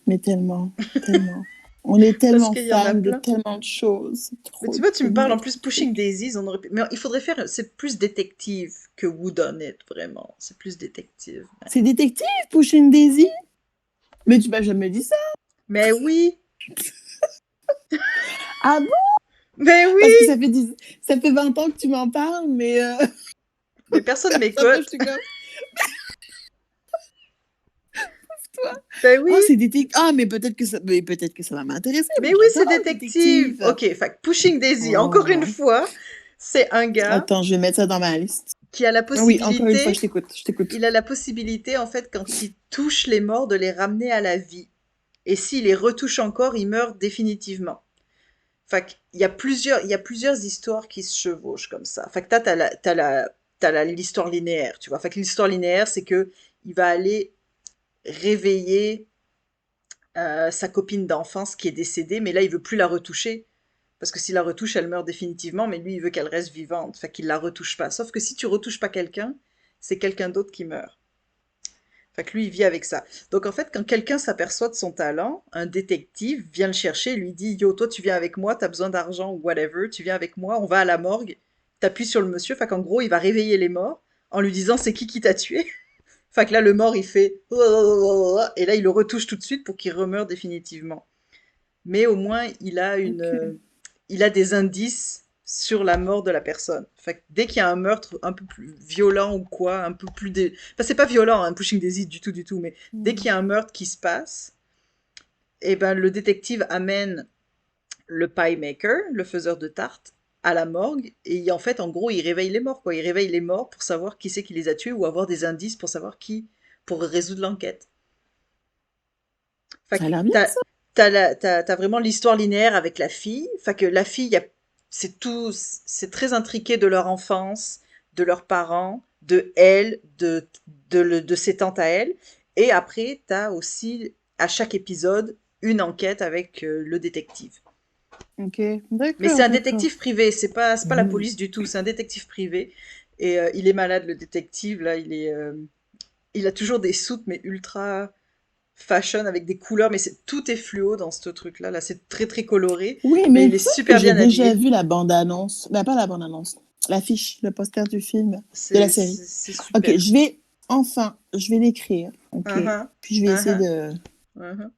Mais tellement, tellement. On est parce tellement qu'il y en a fans de plein. tellement de choses. C'est Mais trop, tu vois, tu trop me parles en notre plus Pushing truc. Daisies, mais il faudrait faire, c'est plus détective que Who Done It, vraiment. C'est plus détective. C'est détective, Pushing Daisy? Mais tu m'as jamais dit ça. Mais oui, Ah bon? mais Parce que oui, ça fait 20 ans que tu m'en parles, mais mais personne à chaque fois, je m'écoute. suis comme, toi. Ben oui, Oh, c'est détective. Ah, mais peut-être que ça va m'intéresser. mais Moi, oui, c'est j'adore le détective. détective. Ok, fait que Pushing Daisy, encore une Oh. fois, c'est un gars Attends, je vais mettre ça dans ma liste. qui a la Ah oui, encore une fois, possibilité, je t'écoute, je t'écoute. il a la possibilité, en fait, quand il touche les morts, de les ramener à la vie. Et s'il les retouche encore, il meurt définitivement. Fait il y a plusieurs histoires qui se chevauchent comme ça. Fait que l'histoire linéaire, tu vois. Fait que l'histoire linéaire, c'est que il va aller réveiller sa copine d'enfance qui est décédée, mais là, il veut plus la retoucher. Parce que s'il la retouche, elle meurt définitivement, mais lui, il veut qu'elle reste vivante. Fait qu'il la retouche pas. Sauf que si tu retouches pas quelqu'un, c'est quelqu'un d'autre qui meurt. Fait que lui, il vit avec ça. Donc en fait, quand quelqu'un s'aperçoit de son talent, un détective vient le chercher, lui dit, Yo, toi, tu viens avec moi, t'as besoin d'argent ou whatever, tu viens avec moi, on va à la morgue, t'appuies sur le monsieur, fait qu'en gros, il va réveiller les morts en lui disant, c'est qui t'a tué? Fait que là, le mort, il fait, et là, il le retouche tout de suite pour qu'il remeure définitivement. Mais au moins, Ok. il a des indices sur la mort de la personne. Fait que dès qu'il y a un meurtre un peu plus violent ou quoi, un peu plus enfin, c'est pas violent, un Pushing Daisy du tout, du tout, mais dès qu'il y a un meurtre qui se passe, eh ben, le détective amène le pie maker, le faiseur de tarte, à la morgue et en fait, en gros, il réveille les morts, quoi. Il réveille les morts pour savoir qui c'est qui les a tués ou avoir des indices pour savoir qui, pour résoudre l'enquête. Fait Ça a que l'air bien, ça. t'as vraiment l'histoire linéaire avec la fille. Fait que la fille, c'est très intriqué de leur enfance, de leurs parents, de elle, de ses tantes à elle. Et après, t'as aussi, à chaque épisode, une enquête avec le détective. Ok, Mais c'est d'accord, un d'accord. détective privé, c'est pas la Mhm. police du tout, c'est un détective privé. Et il est malade, le détective, là, il a toujours des soutes, mais ultra fashion avec des couleurs, mais tout est fluo dans ce truc-là. Là, c'est très très coloré, Oui, mais mais il il me est semble que super j'ai bien déjà habillé. vu la bande-annonce. Ben, pas la bande-annonce. L'affiche, le poster du film, de la C'est série. c'est c'est Ok, super. je vais l'écrire. Ok. Uh-huh, Puis je vais essayer uh-huh, uh-huh.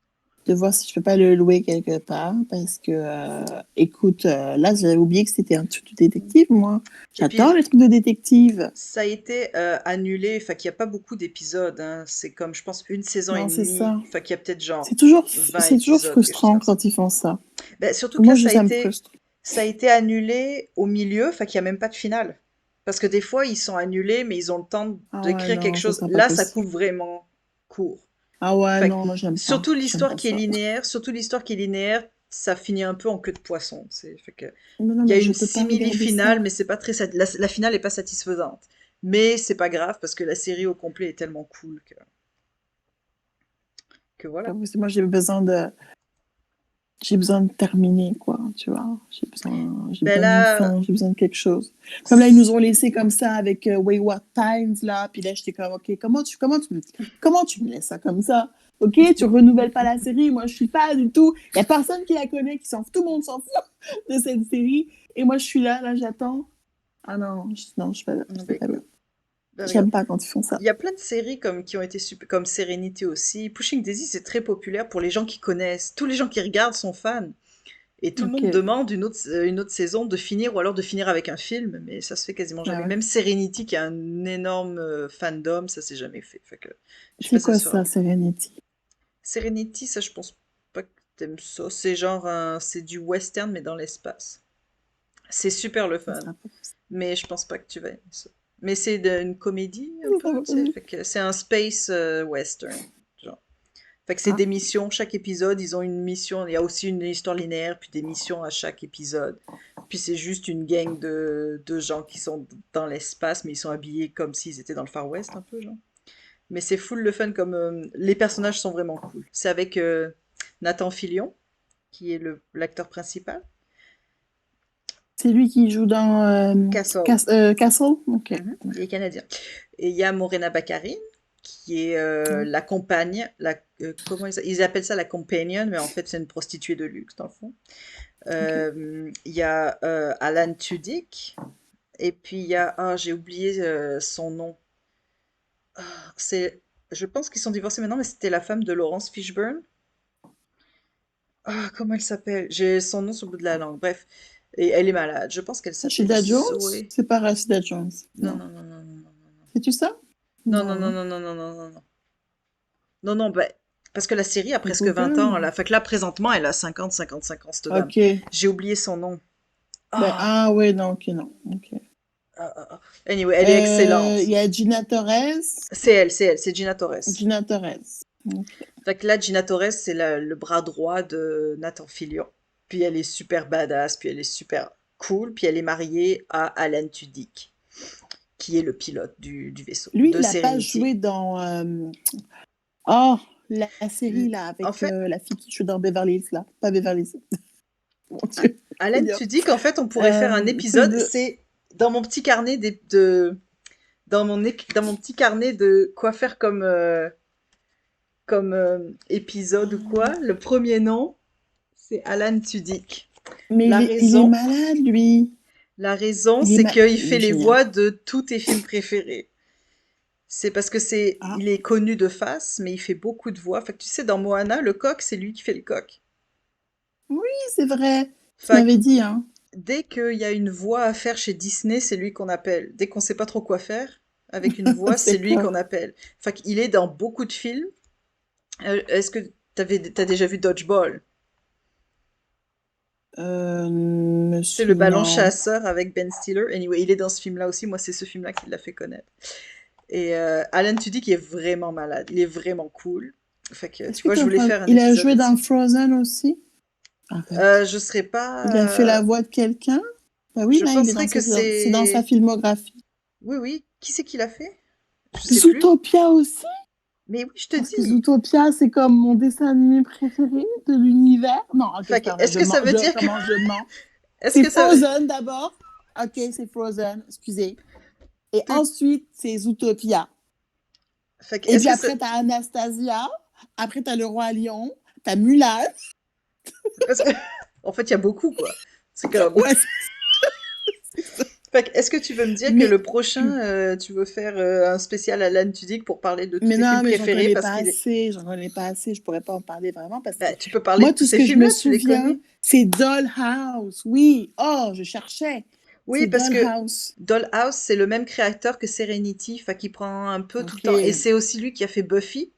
de voir si je peux pas le louer quelque part. Parce que, écoute, là, j'avais oublié que c'était un truc de détective, moi. Et J'adore puis les trucs de détective. ça a été annulé, enfin qu'il n'y a pas beaucoup d'épisodes, hein. C'est comme je pense une saison et Non, c'est demie, ça. enfin qu'il y a peut-être genre C'est toujours, 20 c'est toujours épisodes, quelque chose frustrant comme ça. quand ils font ça. Ben, surtout que là, Moi, ça me frustre. ça a été annulé au milieu, enfin qu'il n'y a même pas de finale. Parce que des fois, ils sont annulés, mais ils ont le temps Ah ouais, d'écrire quelque non, ça chose. sera pas Là, ça possible. coupe vraiment court. Ah ouais, Fait que, non, moi, j'aime pas. surtout J'aime l'histoire pas qui est ça. linéaire, ça finit un peu en queue de poisson. Fait que, Mais non, il y a mais je une peux pas simili regarder finale, ça. mais c'est pas très, la finale est pas satisfaisante. Mais c'est pas grave parce que la série au complet est tellement cool que voilà. Parce que moi, j'ai besoin de terminer, quoi, tu vois. J'ai Ben besoin d'une là, fin, j'ai besoin de quelque chose. Comme là, ils nous ont laissé comme ça avec Wayward Times, là. Puis là, j'étais comme, ok, comment tu me laisses ça comme ça? Ok, tu renouvelles pas la série. Moi, je suis pas du tout. Il y a personne qui la connaît, tout le monde s'en fout de cette série. Et moi, je suis là, j'attends. Ah non, non, je fais ben pas bien. écoute, ben regarde. J'aime pas quand ils font ça. Il y a plein de séries qui ont été super, comme Serenity aussi. Pushing Daisy, c'est très populaire pour les gens qui connaissent. Tous les gens qui regardent sont fans. Et tout le Ok. monde demande une autre saison de finir ou alors de finir avec un film, mais ça se fait quasiment Ah jamais. ouais. Même Serenity, qui a un énorme fandom, ça s'est jamais fait. Fait que je sais pas C'est si ça quoi se ça, fera. Serenity? Serenity, ça, je pense pas que t'aimes ça. C'est genre c'est du western, mais dans l'espace. C'est super le Ça fun, sera pas possible. mais je pense pas que tu vas aimer ça. Mais c'est une comédie un Ça sera peu, pas possible. fait que c'est un space western, genre. Fait que c'est Ah, des missions, chaque épisode, ils ont une mission. Il y a aussi une histoire linéaire, puis des missions à chaque épisode. Puis c'est juste une gang de gens qui sont dans l'espace, mais ils sont habillés comme s'ils étaient dans le Far West, un peu, genre. Mais c'est full le fun, comme les personnages sont vraiment cool. C'est avec Nathan Fillion, qui est l'acteur principal. c'est lui qui joue dans Castle. Castle? Ok. Mhm. Il est canadien. Et il y a Morena Baccarin, qui est Ouais. la compagne, comment ils appellent ça la companion, mais en fait c'est une prostituée de luxe dans le fond. Ok. Il y a Alan Tudyk, et puis il y a, ah, j'ai oublié son nom. Ah, je pense qu'ils sont divorcés maintenant, mais c'était la femme de Laurence Fishburne. Ah, comment elle s'appelle? J'ai son nom sur le bout de la langue. Bref, et elle est malade. Je pense qu'elle s'appelle Rashida Jones? Zoé. C'est pas Rashida Jones. Non, Non. non, non, non, non, non, non. C'est-tu ça? Non, non, Non, non, non. non, non, non, non, non, non. Non, non, bah, parce que la série a Je presque 20 ans, Google. là. Fait que là, présentement, elle a 55 ans, cette dame. Ok. J'ai oublié son nom. Ben, Ah, ah ouais, non, ok, non. Ok. Anyway, elle est Il excellente. y a Gina Torres. C'est Gina Torres. Gina Torres. Ok. Fait que là, Gina Torres, c'est le bras droit de Nathan Fillion. Puis elle est super badass, puis elle est super cool, puis elle est mariée à Alan Tudyk, qui est le pilote du vaisseau, Lui, de il n'a pas Serenity. joué dans oh, la série L- là En avec fait, la fille qui joue dans Beverly Hills là. Pas Beverly Hills. Mon Dieu. Alan Seigneur. Tudyk, en fait, on pourrait faire un Truc épisode, de. c'est dans mon petit carnet dans mon petit carnet de quoi faire comme épisode ou quoi. Le premier nom, c'est Alan Tudyk. Mais La il est raison, malade, lui. la raison, Il est, c'est qu'il il fait est les génial. voix de tous tes films préférés. C'est parce que Ah, il est connu de face, mais il fait beaucoup de voix. Fait que tu sais, dans Moana, le coq, c'est lui qui fait le coq. oui, c'est vrai. Tu Fait que m'avais dit, hein. dès qu'il y a une voix à faire chez Disney, c'est lui qu'on appelle. Dès qu'on sait pas trop quoi faire avec une voix, c'est lui D'accord. qu'on appelle. Fait qu'il est dans beaucoup de films. Est-ce que t'as déjà vu Dodgeball? C'est le ballon Non. chasseur avec Ben Stiller. Anyway, il est dans ce film-là aussi. Moi, c'est ce film-là qui l'a fait connaître. Et Alan Tudyk est vraiment malade. Il est vraiment cool. Fait que, Est-ce tu que vois, tu es je en voulais train... faire un Il a épisode joué dans là-dessus. Frozen aussi? Arrête. Je serais Il a fait la pas. voix de quelqu'un? Ben oui, Je là, il est dans penserais que c'est dans sa c'est. filmographie. Oui, oui. Qui c'est qui l'a fait? Je sais plus. Zootopia aussi? Mais oui, je te Parce que dis. Zootopia, c'est comme mon dessin animé préféré de l'univers. Non, ok, Fait c'est que, pas vrai. est-ce que ça veut dire que. Comment je mens? Est-ce C'est que ça. Frozen d'abord. Ok, c'est Frozen, excusez. Et Tout. ensuite, c'est Zootopia. Fait que, Et est-ce puis que ça. après, t'as Anastasia. Après, t'as le Roi Lion. T'as Mulan. Parce que. En fait, il y a beaucoup, quoi. C'est comme. Ouais, c'est ça. Fait que, est-ce que tu veux me dire que Mais, le prochain, tu veux faire un spécial Alan Tudyk pour parler de tous mais tes films non, mais j'en préférés connais parce pas qu'il est. assez. J'en connais pas assez. Je pourrais pas en parler vraiment parce que Bah, tu peux parler de moi, tous tout ce ces que je me films-là, tu les souviens, connais. c'est Dollhouse. Oui. Oh, je cherchais. Oui, C'est parce que Dollhouse. Dollhouse, c'est le même créateur que Serenity, fait qu'il prend un peu tout le Ok. temps. Et c'est aussi lui qui a fait Buffy,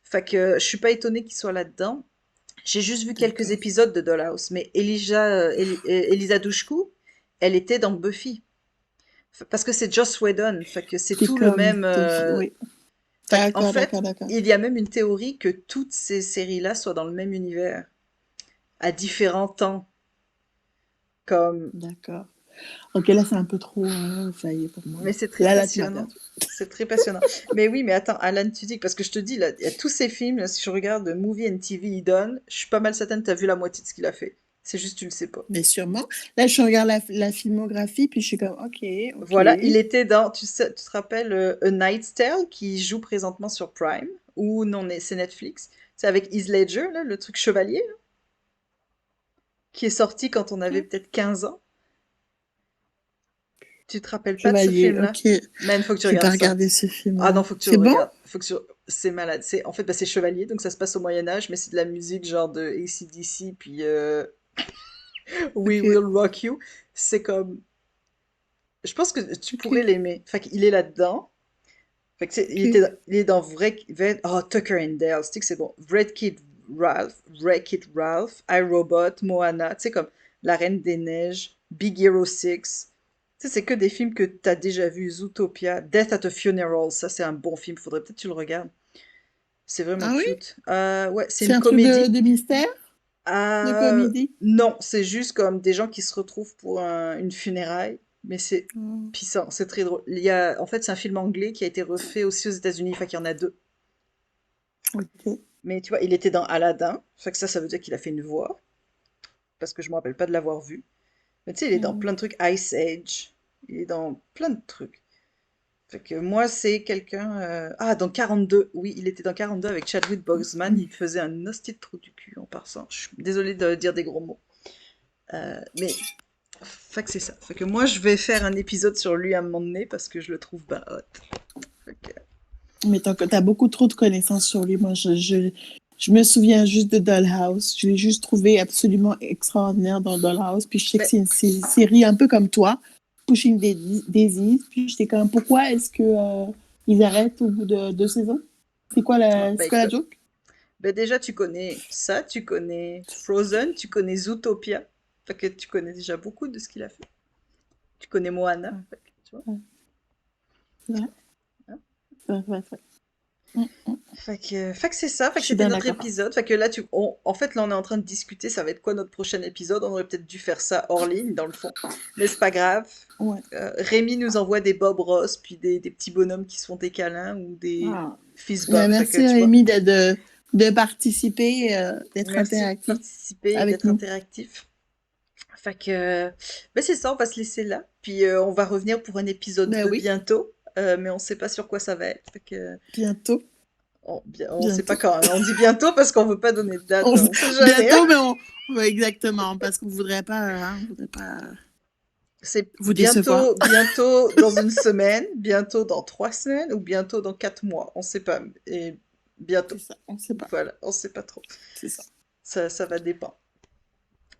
fait que je suis pas étonnée qu'il soit là-dedans. J'ai juste vu quelques D'accord. épisodes de Dollhouse, mais Elisa Dushku, elle était dans Buffy. Parce que c'est Joss Whedon, fait que c'est Qui est tout le comme même. oui. Fait qu'en D'accord, fait, d'accord, d'accord. il y a même une théorie que toutes ces séries-là soient dans le même univers, à différents temps, comme. D'accord. Ok, là, c'est un peu trop ça y est pour moi. Mais c'est très Là, tu m'as passionnant. perdu. C'est très passionnant. Mais oui, mais attends, Alan Tudyk, parce que je te dis, là, il y a tous ces films, là, si je regarde Movie and TV Idol, je suis pas mal certaine que tu as vu la moitié de ce qu'il a fait. C'est juste, tu le sais pas. Mais sûrement. Là, je regarde la filmographie, puis je suis comme, ok, ok. Voilà, il était dans, tu sais, tu te rappelles A Knight's Tale, qui joue présentement sur Prime, ou non, c'est Netflix. C'est avec Heath Ledger, là, le truc chevalier, là, qui est sorti quand on avait Ok. peut-être 15 ans. Tu te rappelles pas de ce Chevalier, film-là? ok. Man, faut que tu J'ai pas regardes ça. regardé ce Ah non, film-là. faut que tu le C'est bon? regardes. C'est malade. C'est en fait, bah, c'est Chevalier, donc ça se passe au Moyen Âge, mais c'est de la musique genre de AC/DC, puis We Ok. Will Rock You. C'est comme, je pense que tu Ok. pourrais l'aimer. Fait qu'il est là-dedans. Fait que Ok. il est dans oh, Tucker and Dale. Tu sais que c'est bon. Wreck-It Ralph, iRobot, Moana. Tu sais comme La Reine des Neiges, Big Hero 6. Tu sais, c'est que des films que t'as déjà vus. Zootopia, Death at a Funeral. Ça, c'est un bon film. Faudrait peut-être que tu le regardes. C'est vraiment Ah oui? cute. Ouais, c'est C'est une un truc comédie. de mystère? De Euh, comédie? non, c'est juste comme des gens qui se retrouvent pour une funéraille, mais c'est Hmm. puissant, c'est très drôle. Il y a, en fait, c'est un film anglais qui a été refait aussi aux États-Unis, fait qu'il y en a deux. Ok. Mais tu vois, il était dans Aladdin, fait que ça veut dire qu'il a fait une voix, parce que je me rappelle pas de l'avoir vu. Mais tu sais, il est dans Hmm. plein de trucs Ice Age, il est dans plein de trucs. Fait que moi, c'est quelqu'un. Ah, dans 42, oui, il était dans 42 avec Chadwick Boseman, il faisait un hostie de trou du cul en passant. Je suis désolée de dire des gros mots. Mais fait que c'est ça. Fait que moi, je vais faire un épisode sur lui à un moment donné parce que je le trouve ben hot. Fait que- Mais t'as beaucoup trop de connaissances sur lui. Moi, je me souviens juste de Dollhouse. Je l'ai juste trouvé absolument extraordinaire dans Dollhouse. Puis je sais que Mais, c'est une série un peu comme toi, Pushing Daisies. Puis j'étais comme, pourquoi est-ce que ils arrêtent au bout de 2 saisons? ben C'est quoi la écoute, joke? ben déjà, tu connais ça, tu connais Frozen, tu connais Zootopia. Fait que tu connais déjà beaucoup de ce qu'il a fait. Tu connais Moana. Fait que, tu vois. Ouais, ouais, Hein. ouais, ouais, ouais. Mm, mm. Fait que c'est ça. Fait Je que suis c'était bien notre d'accord. épisode. Fait que là, en fait, là, on est en train de discuter. Ça va être quoi notre prochain épisode? On aurait peut-être dû faire ça hors ligne, dans le fond. Mais c'est pas grave. Ouais. Rémi nous envoie des Bob Ross, puis des petits bonhommes qui se font des câlins ou des Ah. fist Ouais, bump. Fait que merci tu vois, Rémi de participer, d'être merci de interactif participer et avec d'être nous. interactif. Fait que, ben c'est ça, on va se laisser là. Puis on va revenir pour un épisode Ben 2 oui, bientôt. Mais on sait pas sur quoi ça va être. Fait que, bientôt, on sait pas bientôt. quand, hein. On dit bientôt parce qu'on veut pas donner de date. On- On sait jamais, hein. bientôt, mais ouais, exactement, parce qu'on voudrait pas C'est vous décevoir. bientôt dans une semaine, bientôt dans 3 semaines ou bientôt dans 4 mois. On sait pas. Et C'est bientôt. ça, on sait pas. Voilà, on sait pas trop. C'est ça. Ça va dépendre.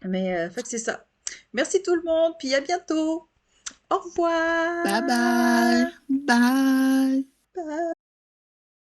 Mais fait que c'est ça. Merci tout le monde, puis à bientôt. Au Bye bye. revoir. Bye.